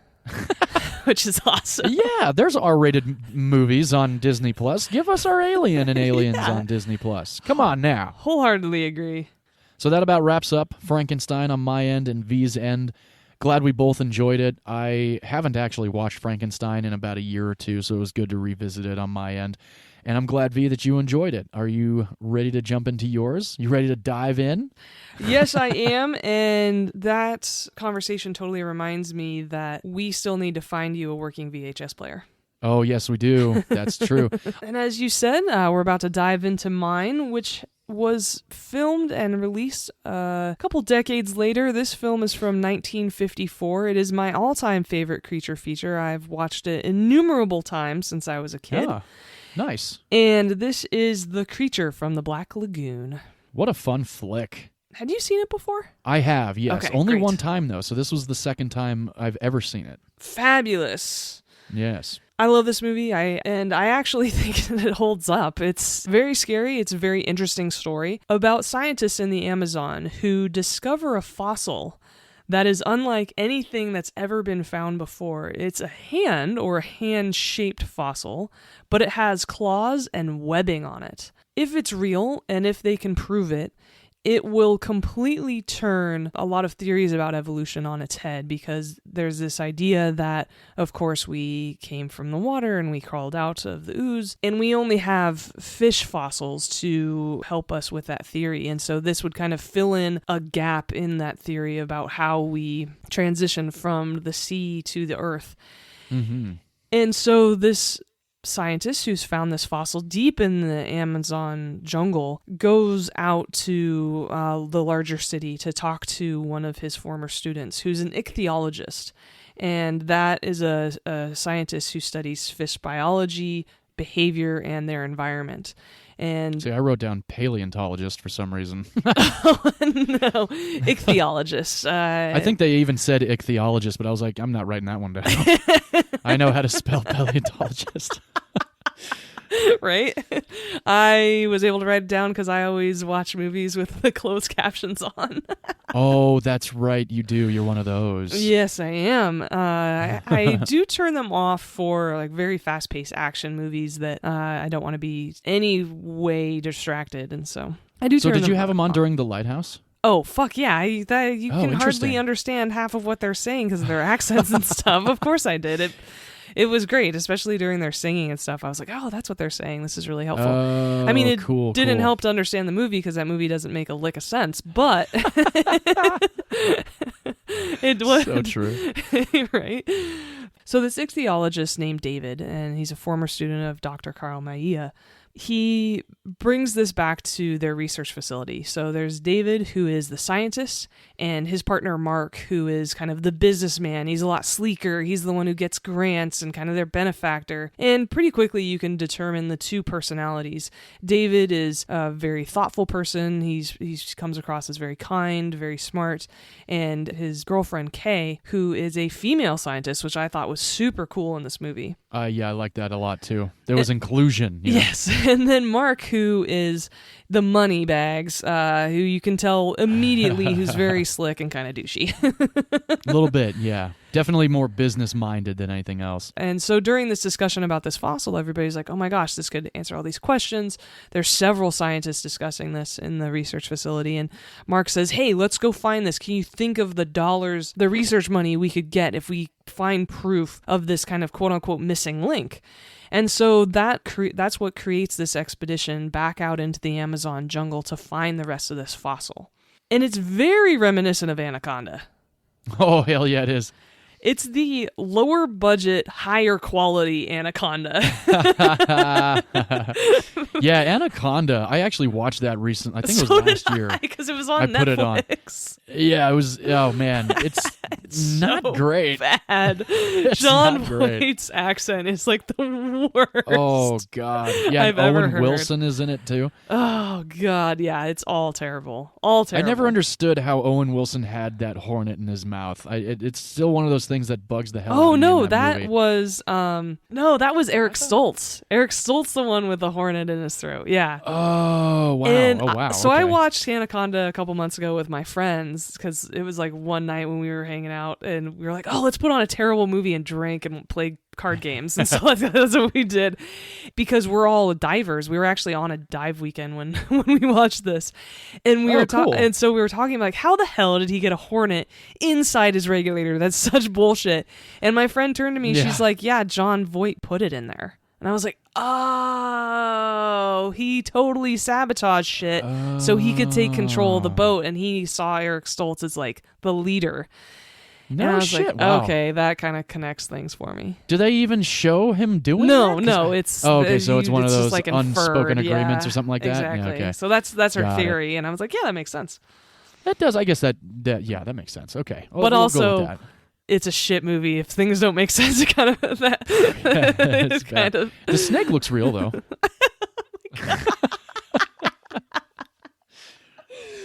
Which is awesome. Yeah, there's R-rated movies on Disney+. Give us our Alien and Aliens on Disney+. Come on now. Wholeheartedly agree. So that about wraps up Frankenstein on my end and V's end. Glad we both enjoyed it. I haven't actually watched Frankenstein in about a year or two, so it was good to revisit it on my end. And I'm glad, V, that you enjoyed it. Are you ready to jump into yours? You ready to dive in? Yes, I am. And that conversation totally reminds me that we still need to find you a working VHS player. Oh, yes, we do. That's true. And as you said, we're about to dive into mine, which was filmed and released a couple decades later. This film is from 1954. It is my all-time favorite creature feature. I've watched it innumerable times since I was a kid. Yeah, nice. And this is The Creature from the Black Lagoon. What a fun flick. Had you seen it before? I have, yes. Okay, only great. one time, though, so this was the second time I've ever seen it. Fabulous. Yes. I love this movie, I actually think that it holds up. It's very scary. It's a very interesting story about scientists in the Amazon who discover a fossil that is unlike anything that's ever been found before. It's a hand or a hand-shaped fossil, but it has claws and webbing on it. If it's real, and if they can prove it, it will completely turn a lot of theories about evolution on its head, because there's this idea that, of course, we came from the water and we crawled out of the ooze, and we only have fish fossils to help us with that theory. And so this would kind of fill in a gap in that theory about how we transition from the sea to the earth. Mm-hmm. And so this scientist who's found this fossil deep in the Amazon jungle goes out to the larger city to talk to one of his former students who's an ichthyologist. And that is a scientist who studies fish biology, behavior, and their environment. And see, I wrote down paleontologist for some reason. Oh, no, ichthyologist. I think they even said ichthyologist, but I was like, I'm not writing that one down. I know how to spell paleontologist. Right? I was able to write it down because I always watch movies with the closed captions on. Oh, that's right. You do. You're one of those. Yes, I am. I do turn them off for like very fast-paced action movies that I don't want to be any way distracted, and so I do. So turn did you them have them on off. during The Lighthouse? Oh, fuck yeah. You can hardly interesting. understand half of what they're saying because of their accents and stuff. Of course I did. It was great, especially during their singing and stuff. I was like, oh, that's what they're saying. This is really helpful. I mean, it didn't help to understand the movie because that movie doesn't make a lick of sense, but it was so true. Right? So this ichthyologist named David, and he's a former student of Dr. Carl Maia, he brings this back to their research facility. So there's David, who is the scientist, and his partner Mark, who is kind of the businessman. He's a lot sleeker. He's the one who gets grants and kind of their benefactor. And pretty quickly you can determine the two personalities. David is a very thoughtful person. He comes across as very kind, very smart. And his girlfriend Kay, who is a female scientist, which I thought was super cool in this movie. Yeah, I like that a lot too. There was inclusion. You know? Yes. And then Mark, who is the money bags, who you can tell immediately who's very slick and kind of douchey. A little bit, yeah. Definitely more business-minded than anything else. And so during this discussion about this fossil, everybody's like, oh my gosh, this could answer all these questions. There's several scientists discussing this in the research facility. And Mark says, hey, let's go find this. Can you think of the dollars, the research money we could get if we find proof of this kind of quote-unquote missing link? And so that's what creates this expedition back out into the Amazon jungle to find the rest of this fossil. And it's very reminiscent of Anaconda. Oh, hell yeah, it is. It's the lower budget, higher quality Anaconda. Yeah, Anaconda. I actually watched that recently. I think it was last year. Because it was on Netflix. Put it on. Yeah, it was. Oh man, it's not so great. Bad. It's John not great. Voight's accent is like the worst. Oh god. Yeah, I've and ever Owen heard. Wilson is in it too. Oh god, yeah, it's all terrible. All terrible. I never understood how Owen Wilson had that hornet in his mouth. It's still one of those things that bugs the hell out of me. Oh no, in that movie. was that was Eric Stoltz. Eric Stoltz, the one with the hornet in his throat. Yeah. Oh wow. And oh wow. so okay. I watched Anaconda a couple months ago with my friends because it was like one night when we were hanging out and we were like, oh, let's put on a terrible movie and drink and play card games. And so that's what we did because we're all divers. We were actually on a dive weekend when we watched this, and and so we were talking like, how the hell did he get a hornet inside his regulator? That's such bullshit. And my friend turned to me, she's like, yeah, John Voight put it in there. And I was like, oh, he totally sabotaged shit so he could take control of the boat. And he saw Eric Stoltz as like the leader. No and I was shit. like, Wow. okay, that kind of connects things for me. Do they even show him doing No, that? no, it's okay. So it's one of just those like unspoken inferred, agreements or something like that. Exactly. Yeah, okay. So that's her Got theory, and I was like, yeah, that makes sense. That does. I guess that makes sense. Okay. But we'll also, go with that. It's a shit movie. If things don't make sense, it kind of it's kind of. The snake looks real though.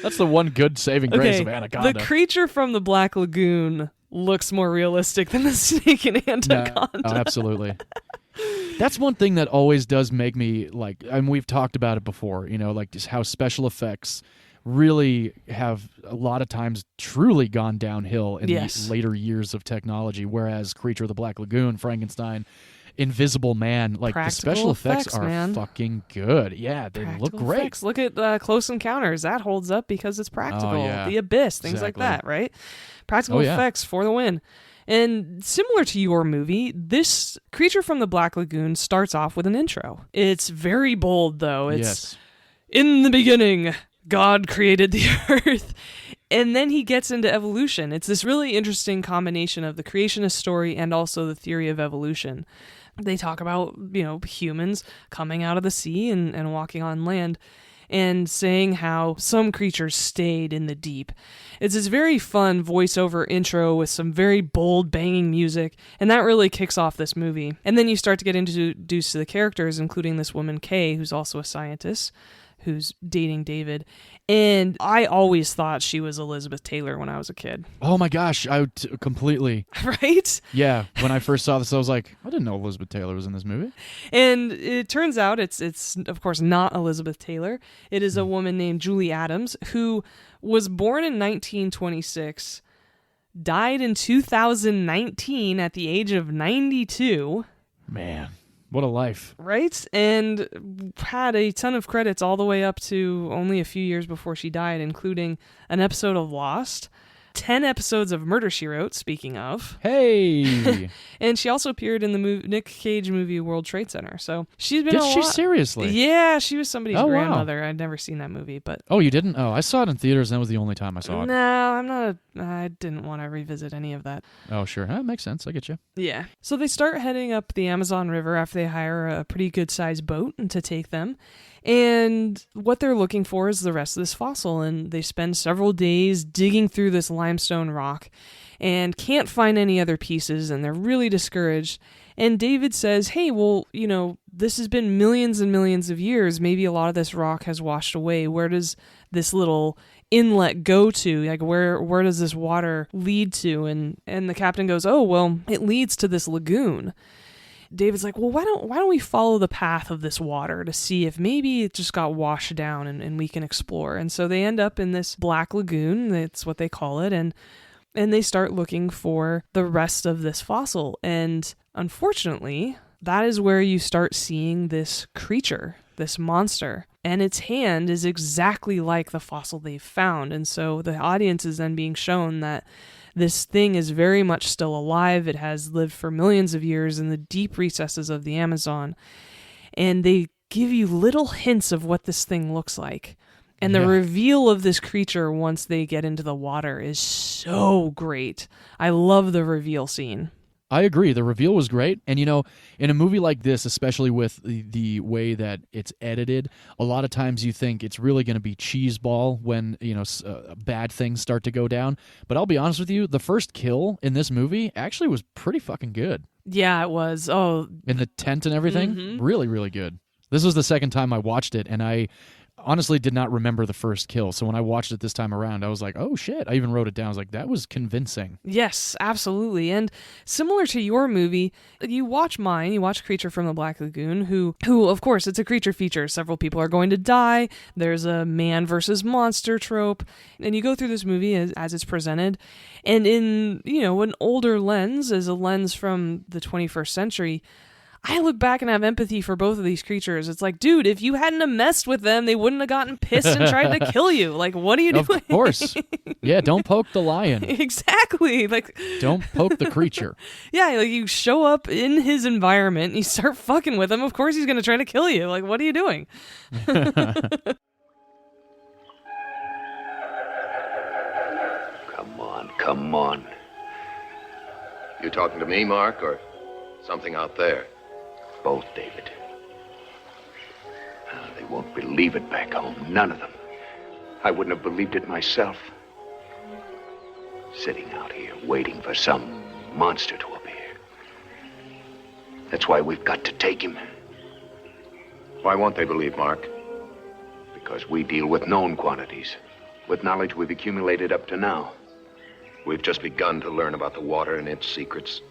That's the one good saving grace of Anaconda. The creature from the Black Lagoon looks more realistic than the snake in Anaconda. Oh, absolutely. That's one thing that always does make me like, and we've talked about it before, like just how special effects really have a lot of times truly gone downhill in the later years of technology, whereas Creature of the Black Lagoon, Frankenstein, Invisible Man, like practical the special effects are man. Fucking good. Yeah, they Practical look great. Effects. Look at Close Encounters. That holds up because it's practical. Oh, yeah. The Abyss, things like that, right? Practical effects for the win. And similar to your movie, this Creature from the Black Lagoon starts off with an intro. It's very bold, though. It's in the beginning, God created the earth. And then he gets into evolution. It's this really interesting combination of the creationist story and also the theory of evolution. They talk about, humans coming out of the sea and walking on land and saying how some creatures stayed in the deep. It's this very fun voiceover intro with some very bold, banging music, and that really kicks off this movie. And then you start to get introduced to the characters, including this woman, Kay, who's also a scientist, who's dating David. And I always thought she was Elizabeth Taylor when I was a kid. Oh my gosh, completely. Right? Yeah, when I first saw this, I was like, I didn't know Elizabeth Taylor was in this movie. And it turns out it's of course not Elizabeth Taylor. It is a woman named Julie Adams, who was born in 1926, died in 2019 at the age of 92. Man. What a life. Right? And had a ton of credits all the way up to only a few years before she died, including an episode of Lost, 10 episodes of Murder, She Wrote, speaking of. Hey! And she also appeared in the Nick Cage movie World Trade Center. So she's been Did she seriously? Yeah, she was somebody's grandmother. Wow. I'd never seen that movie, but... Oh, you didn't? Oh, I saw it in theaters, and that was the only time I saw it. No, I didn't want to revisit any of that. Oh, sure. That makes sense. I get you. Yeah. So they start heading up the Amazon River after they hire a pretty good-sized boat to take them. And what they're looking for is the rest of this fossil. And they spend several days digging through this limestone rock and can't find any other pieces. And they're really discouraged. And David says, hey, well, this has been millions and millions of years. Maybe a lot of this rock has washed away. Where does this little inlet go to? Like, where does this water lead to? And the captain goes, oh, well, it leads to this lagoon. David's like, well, why don't we follow the path of this water to see if maybe it just got washed down and we can explore. And so they end up in this Black Lagoon, that's what they call it, and they start looking for the rest of this fossil. And unfortunately, that is where you start seeing this creature, this monster. And its hand is exactly like the fossil they've found. And so the audience is then being shown that this thing is very much still alive. It has lived for millions of years in the deep recesses of the Amazon. And they give you little hints of what this thing looks like. And the reveal of this creature once they get into the water is so great. I love the reveal scene. I agree. The reveal was great. And, in a movie like this, especially with the way that it's edited, a lot of times you think it's really going to be cheeseball when, bad things start to go down. But I'll be honest with you, the first kill in this movie actually was pretty fucking good. Yeah, it was. Oh. In the tent and everything? Mm-hmm. Really, really good. This was the second time I watched it, and I honestly did not remember the first kill. So when I watched it this time around, I was like, oh shit. I even wrote it down. I was like, that was convincing. Yes, absolutely. And similar to your movie, you watch Creature from the Black Lagoon, who of course, it's a creature feature. Several people are going to die. There's a man versus monster trope. And you go through this movie as it's presented. And in, an older lens, as a lens from the 21st century, I look back and have empathy for both of these creatures. It's like, dude, if you hadn't have messed with them, they wouldn't have gotten pissed and tried to kill you. Like, what are you doing? Of course. Yeah, don't poke the lion. Exactly. Like, don't poke the creature. Yeah, like you show up in his environment and you start fucking with him. Of course he's going to try to kill you. Like, what are you doing? Come on. You talking to me, Mark, or something out there? Both, David. They won't believe it back home. None of them. I wouldn't have believed it myself. Sitting out here waiting for some monster to appear. That's why we've got to take him. Why won't they believe, Mark? Because we deal with known quantities, with knowledge we've accumulated up to now. We've just begun to learn about the water and its secrets.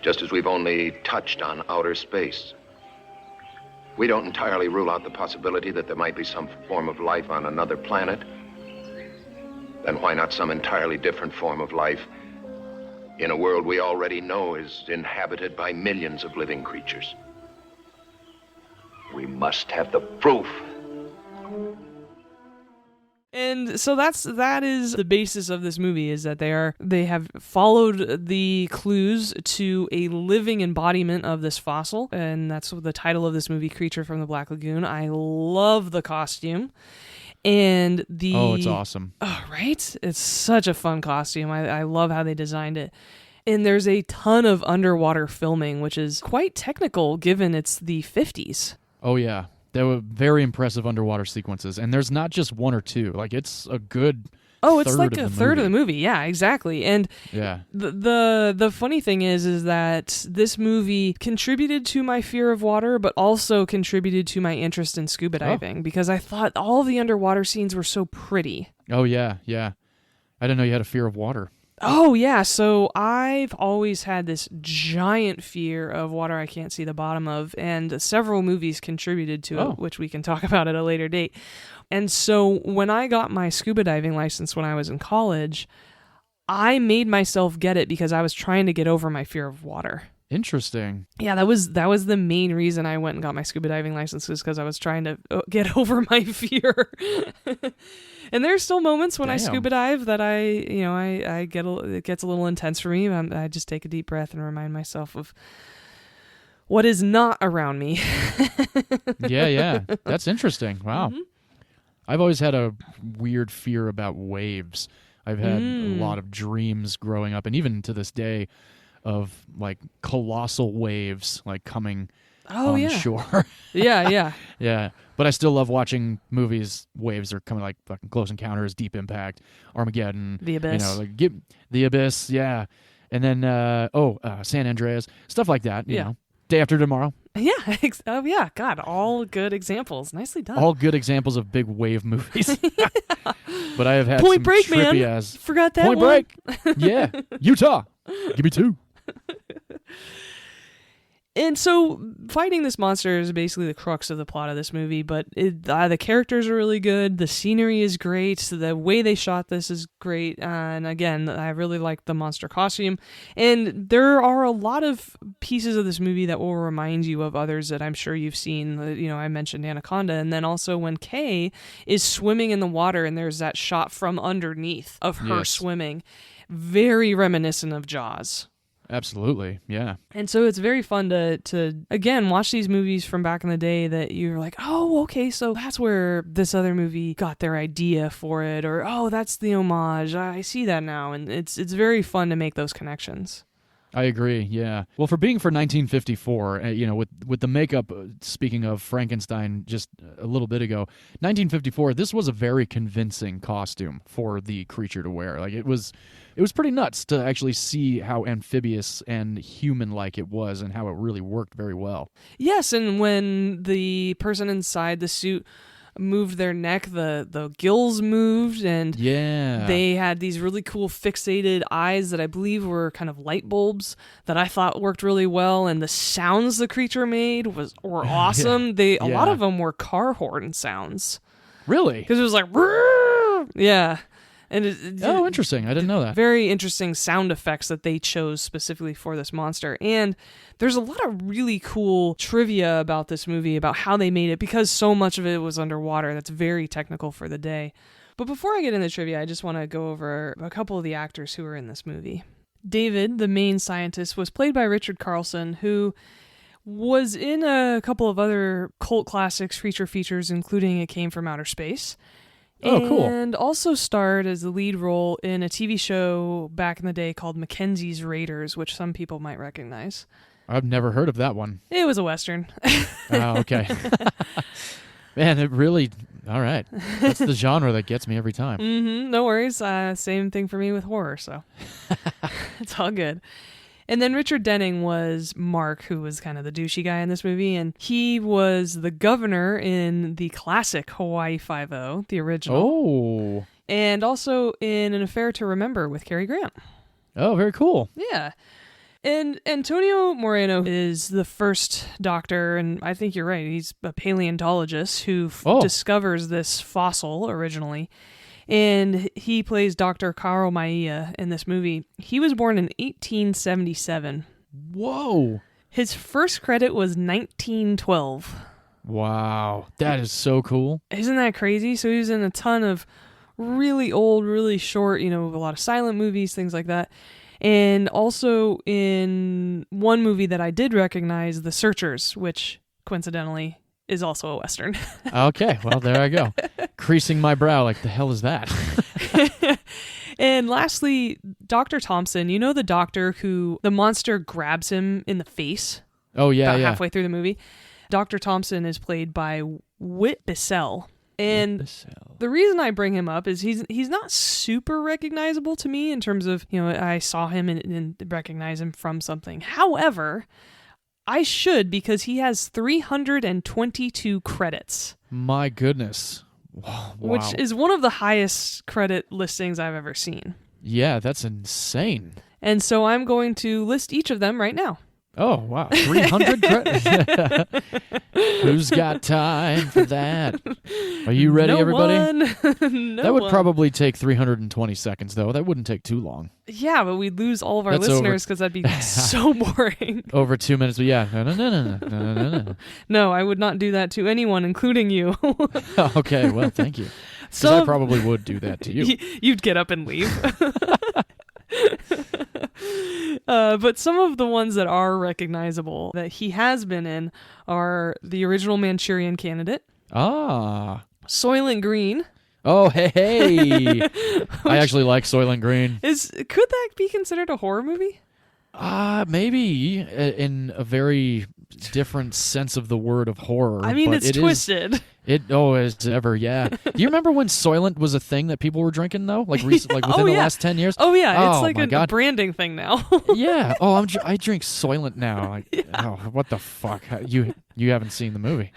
Just as we've only touched on outer space. We don't entirely rule out the possibility that there might be some form of life on another planet. Then why not some entirely different form of life in a world we already know is inhabited by millions of living creatures? We must have the proof. And so that is the basis of this movie, is that they have followed the clues to a living embodiment of this fossil, and that's the title of this movie, Creature from the Black Lagoon. I love the costume. And it's awesome. Oh, right? It's such a fun costume. I love how they designed it. And there's a ton of underwater filming, which is quite technical given it's the 50s. Oh, yeah. There were very impressive underwater sequences. And there's not just one or two. Like, it's a good it's like a third of the movie. Yeah, exactly. And yeah. The funny thing is that this movie contributed to my fear of water, but also contributed to my interest in scuba diving because I thought all the underwater scenes were so pretty. Oh, yeah, yeah. I didn't know you had a fear of water. Oh, yeah. So I've always had this giant fear of water I can't see the bottom of, and several movies contributed to it, which we can talk about at a later date. And so when I got my scuba diving license when I was in college, I made myself get it because I was trying to get over my fear of water. Interesting. Yeah, that was the main reason I went and got my scuba diving license, was because I was trying to get over my fear. And there's still moments when I scuba dive that I get it gets a little intense for me. I just take a deep breath and remind myself of what is not around me. Yeah. That's interesting. Wow. Mm-hmm. I've always had a weird fear about waves. I've had a lot of dreams growing up, and even to this day, of like colossal waves like coming on shore. Yeah. Yeah. But I still love watching movies. Waves are coming, like fucking Close Encounters, Deep Impact, Armageddon. The Abyss. The Abyss, yeah. And then, San Andreas, stuff like that, you know. Day After Tomorrow. Yeah. Oh, yeah. God, all good examples. Nicely done. All good examples of big wave movies. But I have had Point some Break, trippy man. As Forgot that Point one. Break. Yeah. Utah. Give me 2. And so fighting this monster is basically the crux of the plot of this movie, but the characters are really good, the scenery is great, the way they shot this is great, and again, I really like the monster costume, and there are a lot of pieces of this movie that will remind you of others that I'm sure you've seen. I mentioned Anaconda, and then also when Kay is swimming in the water and there's that shot from underneath of her swimming, very reminiscent of Jaws. Absolutely, yeah. And so it's very fun to again watch these movies from back in the day that you're like, oh, okay, so that's where this other movie got their idea for it, or oh, that's the homage. I see that now, and it's very fun to make those connections. I agree, yeah. Well, for 1954, with the makeup, speaking of Frankenstein just a little bit ago, 1954, this was a very convincing costume for the creature to wear. Like, it was pretty nuts to actually see how amphibious and human-like it was and how it really worked very well. Yes, and when the person inside the suit moved their neck, the gills moved, and they had these really cool fixated eyes that I believe were kind of light bulbs that I thought worked really well, and the sounds the creature made were awesome. A lot of them were car horn sounds. Really? Because it was like, "Rrrr!" Yeah. And interesting. I didn't know that. Very interesting sound effects that they chose specifically for this monster. And there's a lot of really cool trivia about this movie, about how they made it, because so much of it was underwater. That's very technical for the day. But before I get into trivia, I just want to go over a couple of the actors who were in this movie. David, the main scientist, was played by Richard Carlson, who was in a couple of other cult classics, feature features, including It Came from Outer Space. Oh, cool. And also starred as the lead role in a TV show back in the day called Mackenzie's Raiders, which some people might recognize. I've never heard of that one. It was a Western. Oh, okay. Man, it really... All right. That's the genre that gets me every time. Mm-hmm, no worries. Same thing for me with horror, so it's all good. And then Richard Denning was Mark, who was kind of the douchey guy in this movie, and he was the governor in the classic Hawaii Five-0, the original. Oh. And also in An Affair to Remember with Cary Grant. Oh, very cool. Yeah. And Antonio Moreno is the first doctor, and I think you're right, he's a paleontologist who discovers this fossil originally. And he plays Dr. Karo Maia in this movie. He was born in 1877. Whoa. His first credit was 1912. Wow. That is so cool. Isn't that crazy? So he was in a ton of really old, really short, a lot of silent movies, things like that. And also in one movie that I did recognize, The Searchers, which coincidentally is also a Western. Okay, well, there I go. Creasing my brow, like, the hell is that? And lastly, Dr. Thompson, you know the doctor who the monster grabs him in the face? Oh, yeah, about yeah. halfway through the movie. Dr. Thompson is played by Whit Bissell. And the reason I bring him up is he's not super recognizable to me in terms of, I saw him and recognize him from something. However, I should, because he has 322 credits. My goodness. Wow. Which is one of the highest credit listings I've ever seen. Yeah, that's insane. And so I'm going to list each of them right now. Oh, wow. 300 credits. Who's got time for that? Are you ready, everybody? That would probably take 320 seconds, though. That wouldn't take too long. Yeah, but we'd lose all of our listeners because that'd be so boring. Over 2 minutes, but yeah. No. No, I would not do that to anyone, including you. Okay, well, thank you. Because I probably would do that to you. You'd get up and leave. But some of the ones that are recognizable that he has been in are the original Manchurian Candidate. Ah. Soylent Green. Oh, hey. I actually like Soylent Green. Could that be considered a horror movie? Maybe in a very different sense of the word of horror. I mean, but it's twisted. As ever, yeah. Do you remember when Soylent was a thing that people were drinking, though? Like within the last 10 years? Oh, yeah. It's like a branding thing now. Yeah. Oh, I drink Soylent now. Oh, what the fuck? You haven't seen the movie.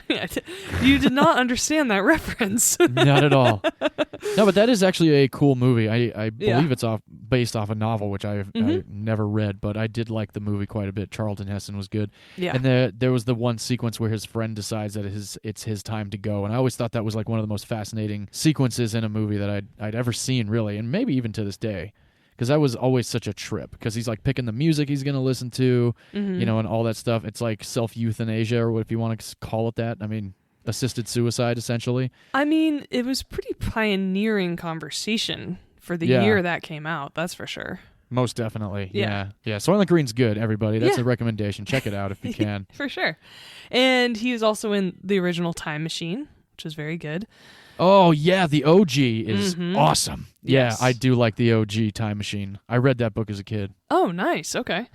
You did not understand that reference. Not at all. No, but that is actually a cool movie. I believe it's based off a novel, which I never read, but I did like the movie quite a bit. Charlton Heston was good. Yeah. And there was the one sequence where his friend decides that it's his time to go, and I always thought that was like one of the most fascinating sequences in a movie that I'd ever seen, really, and maybe even to this day. Because that was always such a trip. Because he's like picking the music he's going to listen to, and all that stuff. It's like self-euthanasia, or if you want to call it that. I mean, assisted suicide, essentially. I mean, it was pretty pioneering conversation for the year that came out. That's for sure. Most definitely. Yeah. Soylent Green's good, everybody. That's a recommendation. Check it out if you can. For sure. And he was also in the original Time Machine, which was very good. Oh, yeah, the OG is awesome. Yes. Yeah, I do like the OG Time Machine. I read that book as a kid. Oh, nice. Okay.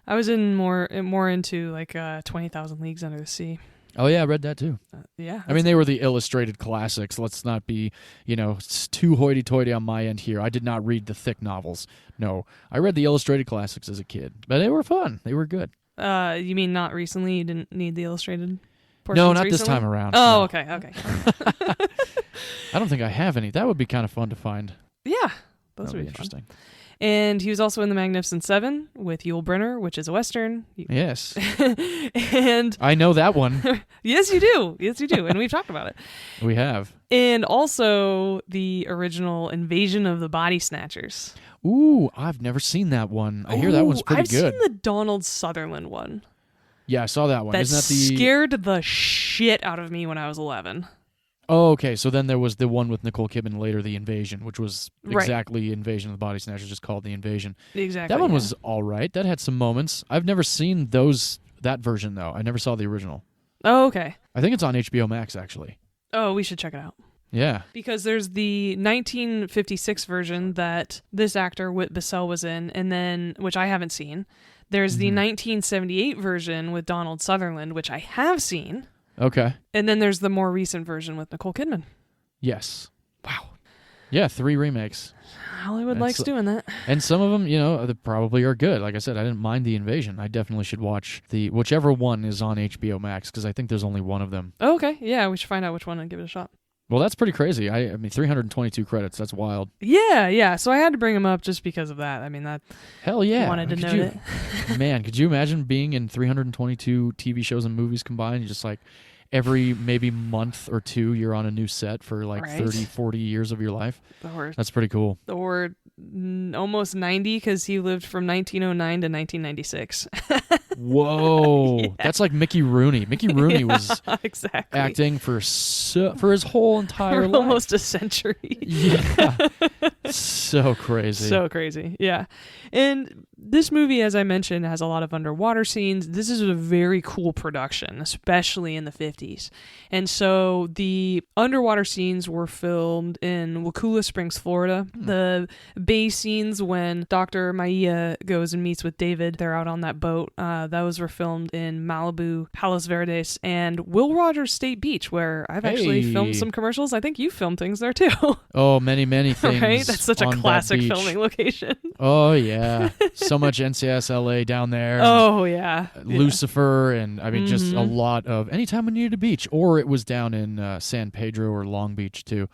I was more into like 20,000 Leagues Under the Sea. Oh, yeah, I read that too. Yeah. I mean, they were the illustrated classics. Let's not be, too hoity-toity on my end here. I did not read the thick novels. No, I read the illustrated classics as a kid. But they were fun. They were good. You mean not recently? You didn't need the illustrated portions No, not recently? this time around. Oh, no. Okay. I don't think I have any. That would be kind of fun to find. Yeah, those would be interesting. Fun. And he was also in The Magnificent Seven with Yul Brynner, which is a Western. Yes. And I know that one. Yes, you do. And we've talked about it. We have. And also the original Invasion of the Body Snatchers. Ooh, I've never seen that one. I hear that one's pretty good. I've seen the Donald Sutherland one. Yeah, I saw that one. Isn't that scared the shit out of me when I was 11. Oh, okay. So then there was the one with Nicole Kidman later, The Invasion, which was exactly Invasion of the Body Snatchers, just called The Invasion. Exactly. That one was all right. That had some moments. I've never seen that version, though. I never saw the original. Oh, okay. I think it's on HBO Max, actually. Oh, we should check it out. Yeah. Because there's the 1956 version that this actor, Whit Bissell, was in, and then, which I haven't seen. There's the 1978 version with Donald Sutherland, which I have seen. Okay. And then there's the more recent version with Nicole Kidman. Yes. Wow. Yeah, 3 remakes. Hollywood likes doing that. And some of them, they probably are good. Like I said, I didn't mind The Invasion. I definitely should watch whichever one is on HBO Max, because I think there's only one of them. Oh, okay. Yeah, we should find out which one and give it a shot. Well, that's pretty crazy. I mean, 322 credits. That's wild. Yeah. So I had to bring him up just because of that. I mean, that. Hell yeah. Wanted to know that. Man, could you imagine being in 322 TV shows and movies combined? You just like every maybe month or two, you're on a new set for like 30, 40 years of your life. That's pretty cool. Or almost 90, because he lived from 1909 to 1996. Whoa. Yeah. That's like Mickey Rooney. Mickey Rooney was exactly acting for his whole entire life. Almost a century. Yeah. So crazy. So crazy. Yeah. And this movie, as I mentioned, has a lot of underwater scenes. This is a very cool production, especially in the 50s. And so the underwater scenes were filmed in Wakulla Springs, Florida. The bay scenes when Dr. Maia goes and meets with David, they're out on that boat. Those were filmed in Malibu, Palos Verdes, and Will Rogers State Beach, where I've actually filmed some commercials. I think you filmed things there too. Oh, many things. Right? That's such a classic filming location. Oh, yeah. So much NCIS LA down there. Oh, yeah. Lucifer, and I mean, just a lot of anytime we needed a beach, or it was down in San Pedro or Long Beach too.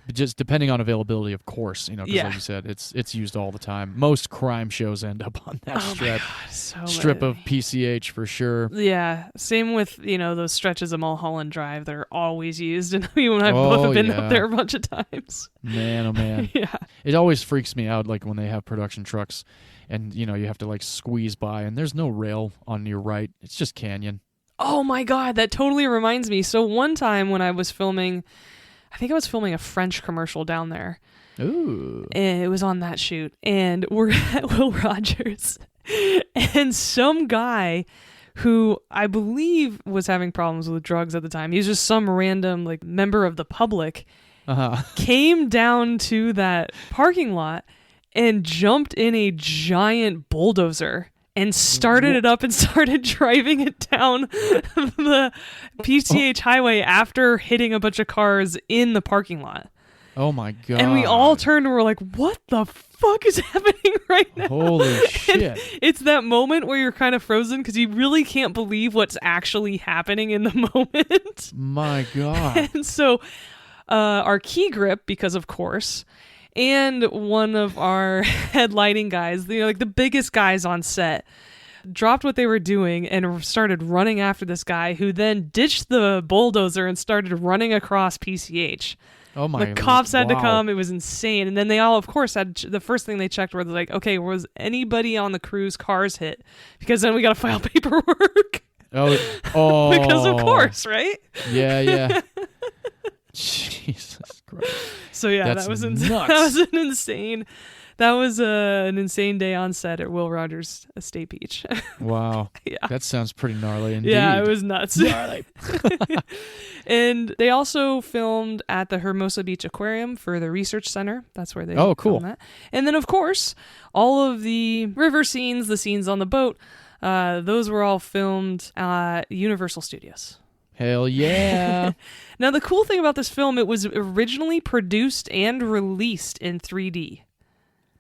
But just depending on availability, of course, because like you said, it's used all the time. Most crime shows end up on that strip of PCH for sure. Yeah, same with those stretches of Mulholland Drive that are always used, and you and I both have been up there a bunch of times. Man, oh man, yeah. It always freaks me out, like when they have production trucks, and you have to like squeeze by, and there's no rail on your right; it's just canyon. Oh my God, that totally reminds me. So one time when I was filming. I think I was filming a French commercial down there. Ooh. And it was on that shoot. And we're at Will Rogers. And some guy who I believe was having problems with drugs at the time, he was just some random member of the public, came down to that parking lot and jumped in a giant bulldozer and started it up and started driving it down the PCH highway after hitting a bunch of cars in the parking lot. Oh my God. And we all turned and were like, what the fuck is happening right now? Holy shit. And it's that moment where you're kind of frozen because you really can't believe what's actually happening in the moment. My God. And so our key grip, because of course... And one of our head lighting guys, the biggest guys on set, dropped what they were doing and started running after this guy, who then ditched the bulldozer and started running across PCH. Oh my! The cops had to come. It was insane. And then they all, of course, had the first thing they checked were like, okay, was anybody on the crew's cars hit? Because then we got to file paperwork. Oh, because of course, right? Yeah. Jesus Christ. So yeah, That's that was nuts. That was an insane. That was an insane day on set at Will Rogers State Beach. Wow. Yeah. That sounds pretty gnarly indeed. Yeah, it was nuts. Gnarly. And they also filmed at the Hermosa Beach Aquarium for the research center. That's where they cool. filmed that. And then of course, all of the river scenes, the scenes on the boat, those were all filmed at Universal Studios. Hell yeah. Now, the cool thing about this film, it was originally produced and released in 3D.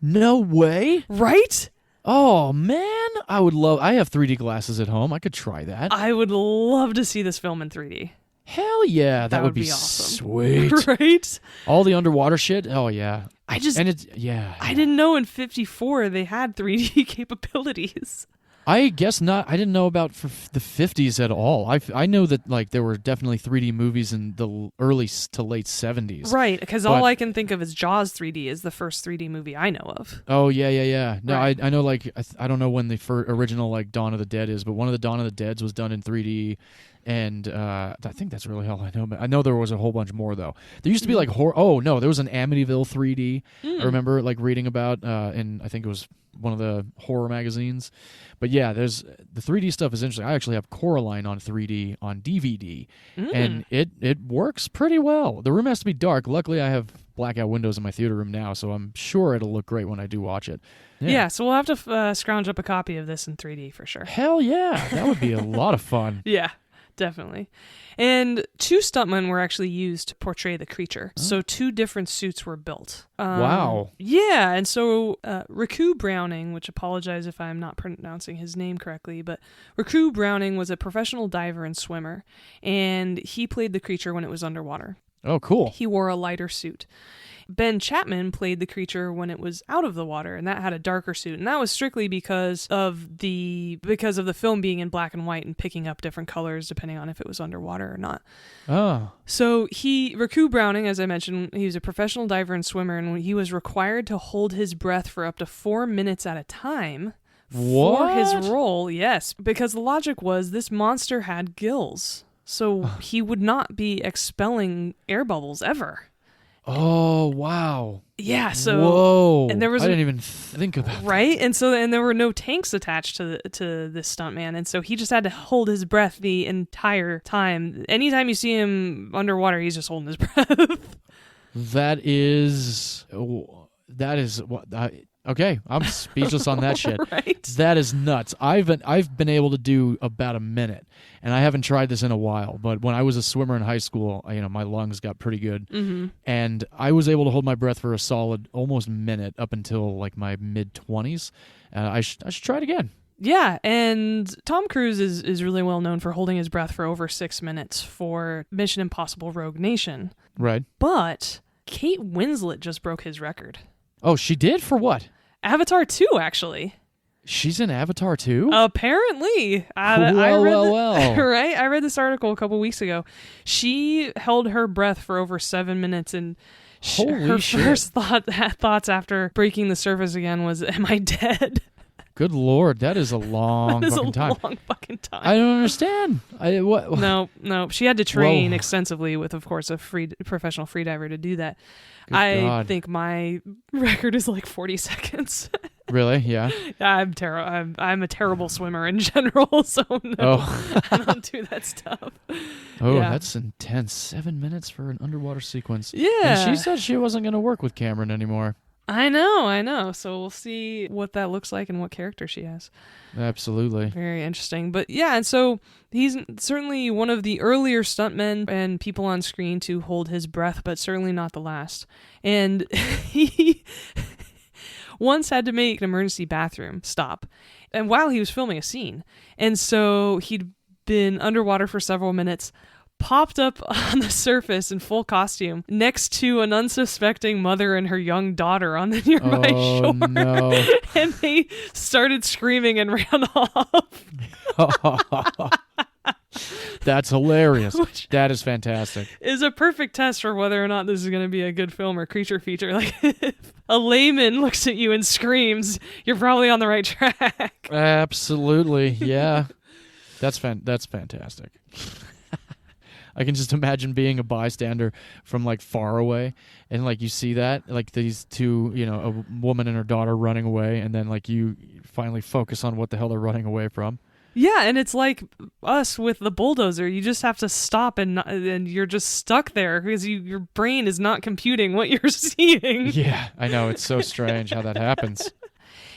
No way. Right? Oh, man. I have 3D glasses at home. I could try that. I would love to see this film in 3D. Hell yeah. That would be awesome. Sweet. Right? All the underwater shit. Oh, yeah. I didn't know in 54 they had 3D capabilities. I guess not. I didn't know about the 50s at all. I know that there were definitely 3D movies in the early to late 70s. Right, because all I can think of is Jaws 3D is the first 3D movie I know of. Oh, yeah. No, right. I know, I don't know when the original, Dawn of the Dead is, but one of the Dawn of the Deads was done in 3D, and I think that's really all I know. But I know there was a whole bunch more, though. There used to be, horror... Oh, no, there was an Amityville 3D. I remember, reading about, and I think it was one of the horror magazines. But yeah, the 3D stuff is interesting. I actually have Coraline on 3D on DVD, and it works pretty well. The room has to be dark. Luckily, I have blackout windows in my theater room now, so I'm sure it'll look great when I do watch it. Yeah, so we'll have to scrounge up a copy of this in 3D for sure. Hell yeah, that would be a lot of fun. Yeah. Definitely. And 2 stuntmen were actually used to portray the creature. So 2 different suits were built. Wow. Yeah, and so Riku Browning, which apologize if I'm not pronouncing his name correctly, but Riku Browning was a professional diver and swimmer, and he played the creature when it was underwater. Oh, cool. He wore a lighter suit. Ben Chapman played the creature when it was out of the water, and that had a darker suit, and that was strictly because of the film being in black and white and picking up different colors depending on if it was underwater or not. Oh. So Riku Browning, as I mentioned, he was a professional diver and swimmer, and he was required to hold his breath for up to 4 minutes at a time. For his role, yes, because the logic was this monster had gills, so he would not be expelling air bubbles ever. Oh, wow. Yeah, so whoa. and there was I didn't even think about that. right, and there were no tanks attached to this stuntman, and so he just had to hold his breath the entire time. Anytime you see him underwater, he's just holding his breath. That is what okay, I'm speechless on that shit. Right? That is nuts. I've been able to do about a minute, and I haven't tried this in a while. But when I was a swimmer in high school, my lungs got pretty good, and I was able to hold my breath for a solid almost minute up until like my mid-20s. I should try it again. Yeah, and Tom Cruise is really well known for holding his breath for over 6 minutes for Mission Impossible: Rogue Nation. Right. But Kate Winslet just broke his record. Oh, she did? For what? Avatar 2, actually. She's in Avatar 2? Apparently. Well. Right? I read this article a couple weeks ago. She held her breath for over 7 minutes, and her first thoughts after breaking the surface again was, am I dead? Good Lord, that is a long fucking time. Long fucking time. I don't understand. What? No. She had to train extensively with, of course, a professional freediver to do that. I think my record is like 40 seconds. Really? Yeah. I'm a terrible swimmer in general, so no, I don't do that stuff. Oh, that's intense. 7 minutes for an underwater sequence. Yeah. And she said she wasn't going to work with Cameron anymore. I know. So we'll see what that looks like and what character she has. Absolutely. Very interesting. But yeah, and so he's certainly one of the earlier stuntmen and people on screen to hold his breath, but certainly not the last. And he once had to make an emergency bathroom stop, and while he was filming a scene. And so he'd been underwater for several minutes, popped up on the surface in full costume next to an unsuspecting mother and her young daughter on the nearby shore. No. And they started screaming and ran off. That's hilarious. That is fantastic. Is a perfect test for whether or not this is going to be a good film or creature feature. Like, if a layman looks at you and screams, you're probably on the right track. Absolutely. Yeah. That's fantastic. I can just imagine being a bystander from like far away, and like you see that, like these two, a woman and her daughter running away, and then like you finally focus on what the hell they're running away from. Yeah, and it's like us with the bulldozer. You just have to stop, and you're just stuck there because your brain is not computing what you're seeing. Yeah, I know. It's so strange how that happens.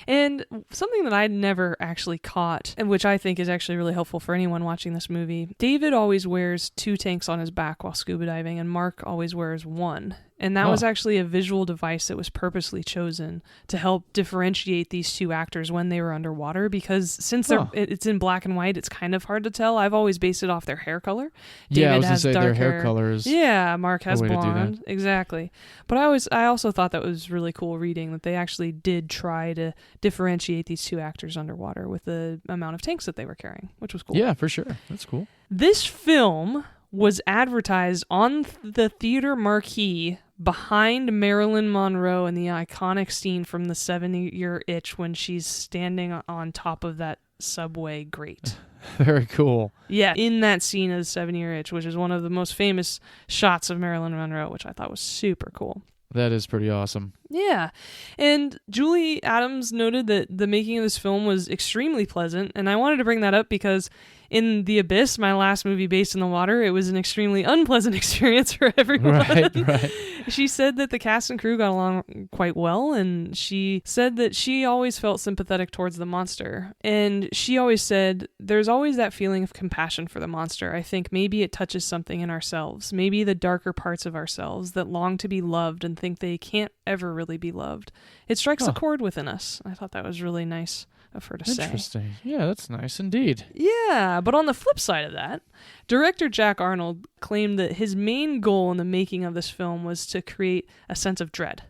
And something that I'd never actually caught, and which I think is actually really helpful for anyone watching this movie, David always wears 2 tanks on his back while scuba diving, and Mark always wears 1. And that was actually a visual device that was purposely chosen to help differentiate these 2 actors when they were underwater, because since it's in black and white, it's kind of hard to tell. I've always based it off their hair color. David I was has going to say dark their hair color is Mark has blonde. Exactly. But I also thought that was really cool reading that they actually did try to differentiate these 2 actors underwater with the amount of tanks that they were carrying, which was cool. Yeah, for sure. That's cool. This film was advertised on the theater marquee behind Marilyn Monroe in the iconic scene from the 7-Year Itch when she's standing on top of that subway grate. Very cool. Yeah, in that scene of the 7-Year Itch, which is one of the most famous shots of Marilyn Monroe, which I thought was super cool. That is pretty awesome. Yeah. And Julie Adams noted that the making of this film was extremely pleasant, and I wanted to bring that up because in The Abyss, my last movie based in the water, it was an extremely unpleasant experience for everyone. Right. She said that the cast and crew got along quite well, and she said that she always felt sympathetic towards the monster. And she always said, there's always that feeling of compassion for the monster. I think maybe it touches something in ourselves, maybe the darker parts of ourselves that long to be loved and think they can't ever really be loved. It strikes a chord within us. I thought that was really nice of her to say. Interesting. Yeah, that's nice indeed. Yeah, but on the flip side of that, director Jack Arnold claimed that his main goal in the making of this film was to create a sense of dread.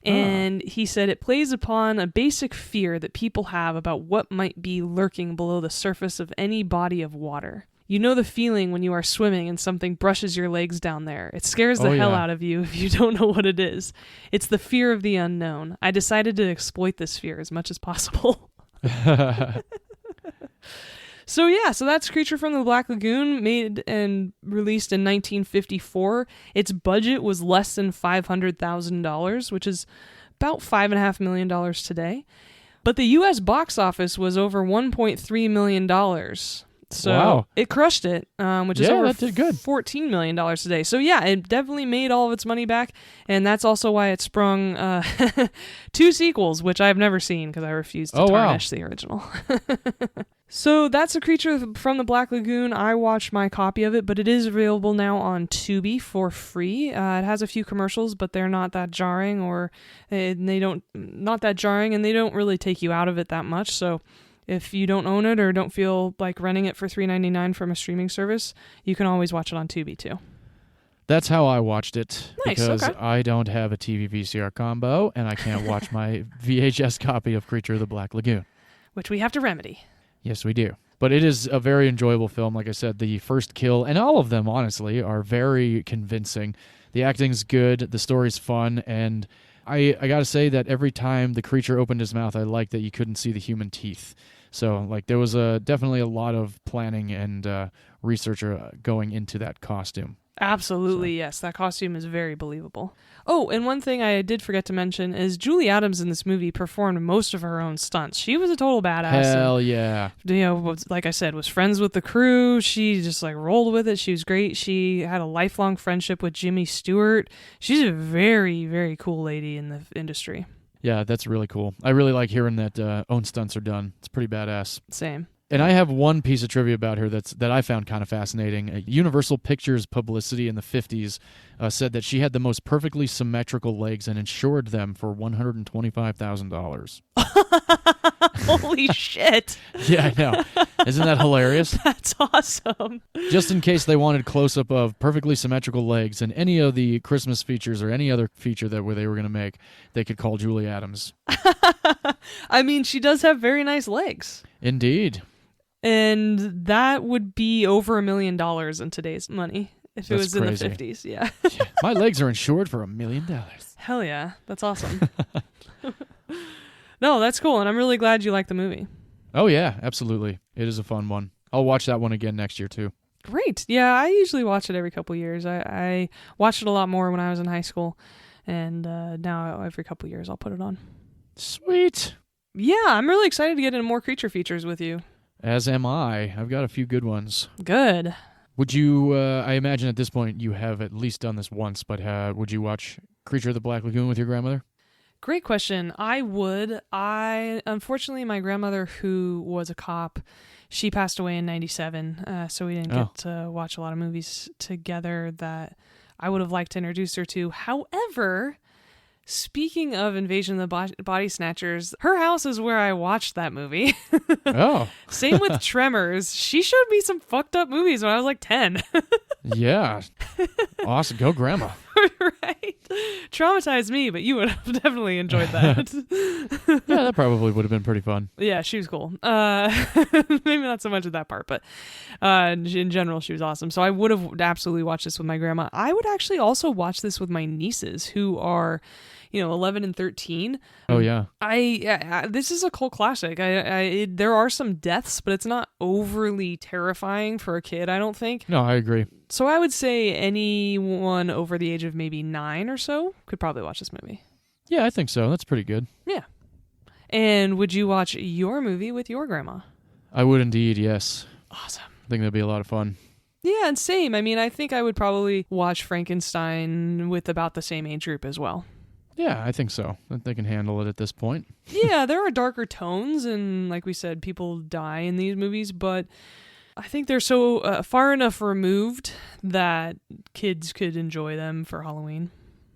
And he said it plays upon a basic fear that people have about what might be lurking below the surface of any body of water. You know the feeling when you are swimming and something brushes your legs down there. It scares the hell out of you if you don't know what it is. It's the fear of the unknown. I decided to exploit this fear as much as possible. So that's Creature from the Black Lagoon, made and released in 1954. Its budget was less than $500,000, which is about $5.5 million today. But the U.S. box office was over $1.3 million. So wow. It crushed it, which is over that did good. $14 million today. So yeah, it definitely made all of its money back, and that's also why it sprung 2 sequels, which I've never seen because I refuse to tarnish the original. So that's A Creature from the Black Lagoon. I watched my copy of it, but it is available now on Tubi for free. It has a few commercials, but they're not that jarring, and they don't really take you out of it that much. So if you don't own it or don't feel like renting it for $3.99 from a streaming service, you can always watch it on Tubi too. That's how I watched it. Nice, because okay. I don't have a TV VCR combo, and I can't watch my VHS copy of Creature of the Black Lagoon. Which we have to remedy. Yes, we do. But it is a very enjoyable film. Like I said, the first kill, and all of them, honestly, are very convincing. The acting's good, the story's fun, and I got to say that every time the creature opened his mouth, I liked that you couldn't see the human teeth. So, like, there was definitely a lot of planning and research going into that costume. Absolutely, yes. That costume is very believable. Oh, and one thing I did forget to mention is Julie Adams in this movie performed most of her own stunts. She was a total badass. Hell yeah. Like I said, was friends with the crew. She just rolled with it. She was great. She had a lifelong friendship with Jimmy Stewart. She's a very, very cool lady in the industry. Yeah, that's really cool. I really like hearing that own stunts are done. It's pretty badass. Same. And I have one piece of trivia about her that I found kind of fascinating. Universal Pictures publicity in the 50s said that she had the most perfectly symmetrical legs and insured them for $125,000. Holy shit. Yeah, I know. Isn't that hilarious? That's awesome. Just in case they wanted close-up of perfectly symmetrical legs and any of the Christmas features or any other feature they were going to make, they could call Julie Adams. I mean, she does have very nice legs. Indeed. And that would be over $1 million in today's money if it was crazy. in the 50s. Yeah. Yeah, my legs are insured for $1 million. Hell yeah. That's awesome. No, that's cool. And I'm really glad you like the movie. Oh, yeah, absolutely. It is a fun one. I'll watch that one again next year, too. Great. Yeah, I usually watch it every couple years. I watched it a lot more when I was in high school. And now every couple years I'll put it on. Sweet. Yeah, I'm really excited to get into more creature features with you. As am I. I've got a few good ones. Good. Would you, I imagine at this point you have at least done this once, but would you watch Creature of the Black Lagoon with your grandmother? Great question. I would. Unfortunately, my grandmother, who was a cop, she passed away in 97, so we didn't get to watch a lot of movies together that I would have liked to introduce her to. However, speaking of Invasion of the Body Snatchers, her house is where I watched that movie. Oh. Same with Tremors. She showed me some fucked up movies when I was like 10. Yeah. Awesome. Go grandma. Right? Traumatized me, but you would have definitely enjoyed that. Yeah, that probably would have been pretty fun. Yeah, she was cool. Maybe not so much at that part, but in general, she was awesome. So I would have absolutely watched this with my grandma. I would actually also watch this with my nieces, who are 11 and 13. Oh, yeah. This is a cult classic. There are some deaths, but it's not overly terrifying for a kid, I don't think. No, I agree. So I would say anyone over the age of maybe 9 or so could probably watch this movie. Yeah, I think so. That's pretty good. Yeah. And would you watch your movie with your grandma? I would indeed, yes. Awesome. I think that'd be a lot of fun. Yeah, and same. I mean, I think I would probably watch Frankenstein with about the same age group as well. Yeah, I think so. I think they can handle it at this point. Yeah, there are darker tones, and like we said, people die in these movies, but I think they're so far enough removed that kids could enjoy them for Halloween.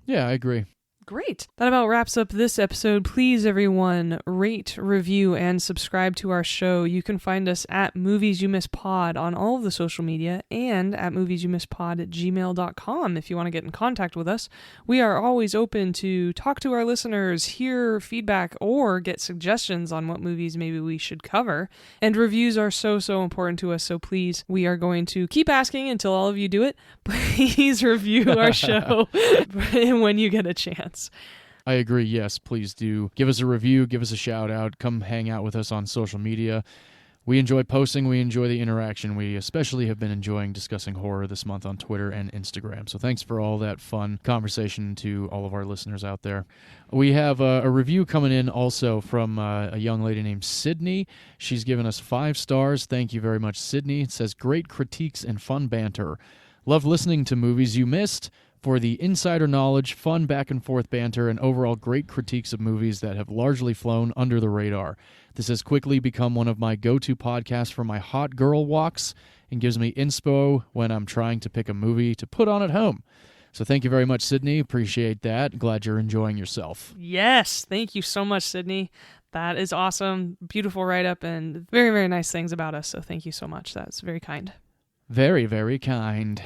Yeah, I agree. Great. That about wraps up this episode. Please, everyone, rate, review, and subscribe to our show. You can find us at Movies You Miss Pod on all of the social media and at moviesyoummisspod@gmail.com if you want to get in contact with us. We are always open to talk to our listeners, hear feedback, or get suggestions on what movies maybe we should cover. And reviews are so important to us, so please, we are going to keep asking until all of you do it. Please review our show when you get a chance. I agree. Yes, please do. Give us a review. Give us a shout out. Come hang out with us on social media. We enjoy posting. We enjoy the interaction. We especially have been enjoying discussing horror this month on Twitter and Instagram. So thanks for all that fun conversation to all of our listeners out there. We have a review coming in also from a young lady named Sydney. She's given us 5 stars. Thank you very much, Sydney. It says, great critiques and fun banter. Love listening to Movies You Missed for the insider knowledge, fun back-and-forth banter, and overall great critiques of movies that have largely flown under the radar. This has quickly become one of my go-to podcasts for my hot girl walks and gives me inspo when I'm trying to pick a movie to put on at home. So thank you very much, Sydney. Appreciate that. Glad you're enjoying yourself. Yes, thank you so much, Sydney. That is awesome. Beautiful write-up and very, very nice things about us. So thank you so much. That's very kind. Very, very kind.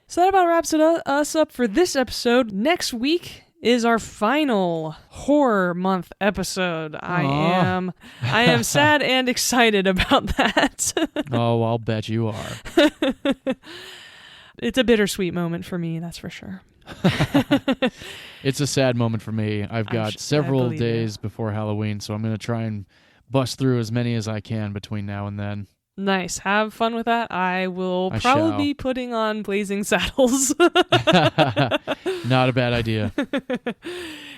So that about wraps us up for this episode. Next week is our final horror month episode. I am sad and excited about that. Oh, I'll bet you are. It's a bittersweet moment for me, that's for sure. It's a sad moment for me. I've got several days before Halloween, so I'm going to try and bust through as many as I can between now and then. Nice. Have fun with that. I will probably be putting on Blazing Saddles. Not a bad idea.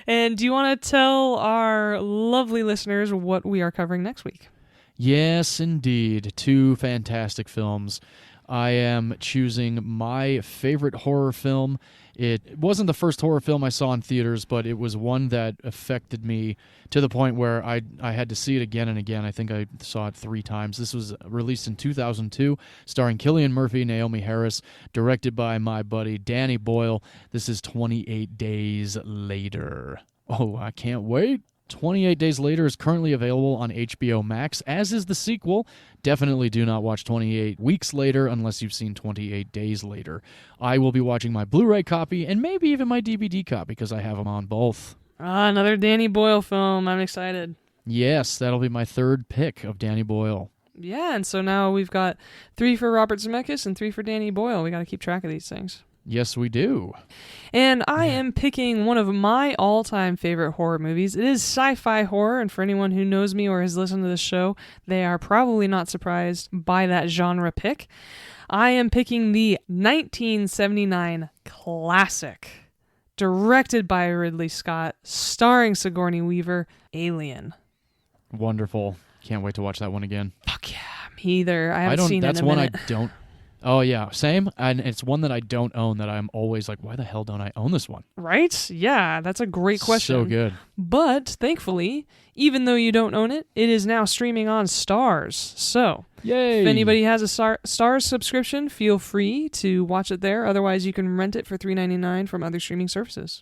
And do you want to tell our lovely listeners what we are covering next week? Yes, indeed. 2 fantastic films. I am choosing my favorite horror film. It wasn't the first horror film I saw in theaters, but it was one that affected me to the point where I had to see it again and again. I think I saw it 3 times. This was released in 2002, starring Cillian Murphy, Naomi Harris, directed by my buddy Danny Boyle. This is 28 Days Later. Oh, I can't wait. 28 Days Later is currently available on HBO Max, as is the sequel. Definitely do not watch 28 Weeks Later unless you've seen 28 Days Later. I will be watching my Blu-ray copy and maybe even my DVD copy because I have them on both. Another Danny Boyle film. I'm excited. Yes, that'll be my 3rd pick of Danny Boyle. Yeah, and so now we've got 3 for Robert Zemeckis and 3 for Danny Boyle. We got to keep track of these things. Yes, we do. And I am picking one of my all-time favorite horror movies. It is sci-fi horror, and for anyone who knows me or has listened to this show, they are probably not surprised by that genre pick. I am picking the 1979 classic, directed by Ridley Scott, starring Sigourney Weaver, Alien. Wonderful. Can't wait to watch that one again. Fuck yeah, me either. I haven't seen it in a minute. That's one I don't... Oh, yeah, same. And it's one that I don't own that I'm always like, why the hell don't I own this one? Right? Yeah, that's a great question. So good. But, thankfully, even though you don't own it, it is now streaming on Starz. So, yay! If anybody has a Starz subscription, feel free to watch it there. Otherwise, you can rent it for $3.99 from other streaming services.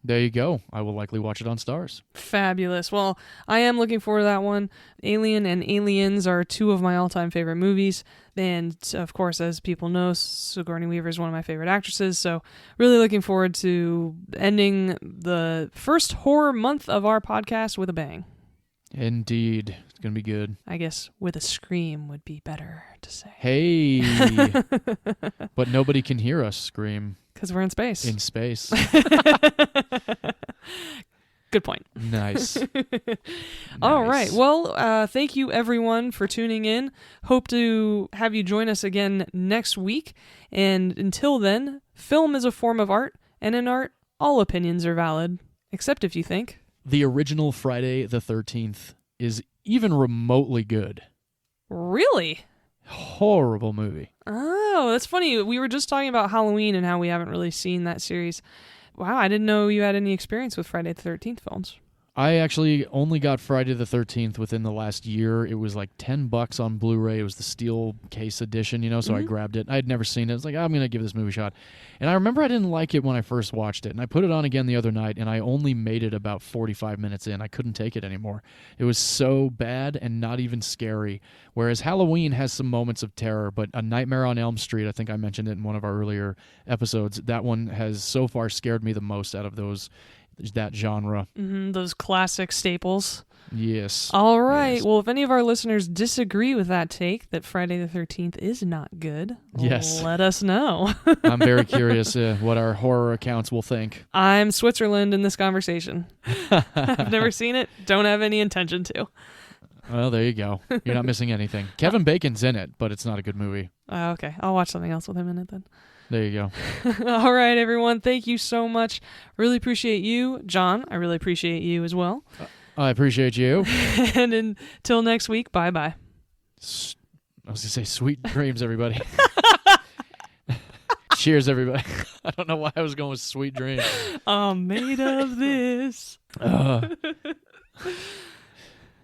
There you go. I will likely watch it on Starz. Fabulous. Well, I am looking forward to that one. Alien and Aliens are 2 of my all-time favorite movies. And, of course, as people know, Sigourney Weaver is one of my favorite actresses. So really looking forward to ending the first horror month of our podcast with a bang. Indeed. It's going to be good. I guess with a scream would be better to say. Hey! But nobody can hear us scream. Because we're in space. In space. Good point. Nice. All right. Well, thank you, everyone, for tuning in. Hope to have you join us again next week. And until then, film is a form of art, and in art, all opinions are valid, except if you think the original Friday the 13th is even remotely good. Really? Horrible movie. Oh, that's funny. We were just talking about Halloween and how we haven't really seen that series. Wow, I didn't know you had any experience with Friday the 13th films. I actually only got Friday the 13th within the last year. It was like $10 on Blu-ray. It was the steel case edition, so I grabbed it. I had never seen it. I was like, I'm going to give this movie a shot. And I remember I didn't like it when I first watched it. And I put it on again the other night, and I only made it about 45 minutes in. I couldn't take it anymore. It was so bad and not even scary. Whereas Halloween has some moments of terror, but A Nightmare on Elm Street, I think I mentioned it in one of our earlier episodes, that one has so far scared me the most out of that genre. Those classic staples. Yes. All right. Yes. Well, if any of our listeners disagree with that take, that Friday the 13th is not good, yes, let us know. I'm very curious what our horror accounts will think. I'm Switzerland in this conversation. I've never seen it. Don't have any intention to. Well, there you go. You're not missing anything. Kevin Bacon's in it, but it's not a good movie. Okay, I'll watch something else with him in it then. There you go. All right, everyone. Thank you so much. Really appreciate you, John. I really appreciate you as well. I appreciate you. And until next week, bye-bye. I was going to say sweet dreams, everybody. Cheers, everybody. I don't know why I was going with sweet dreams. I'm made of this.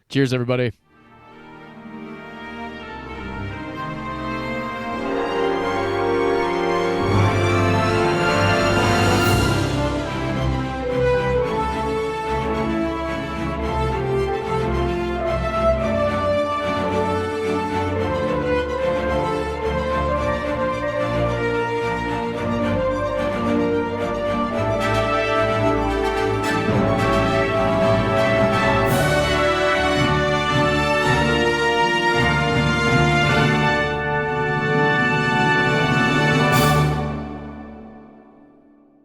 Cheers, everybody.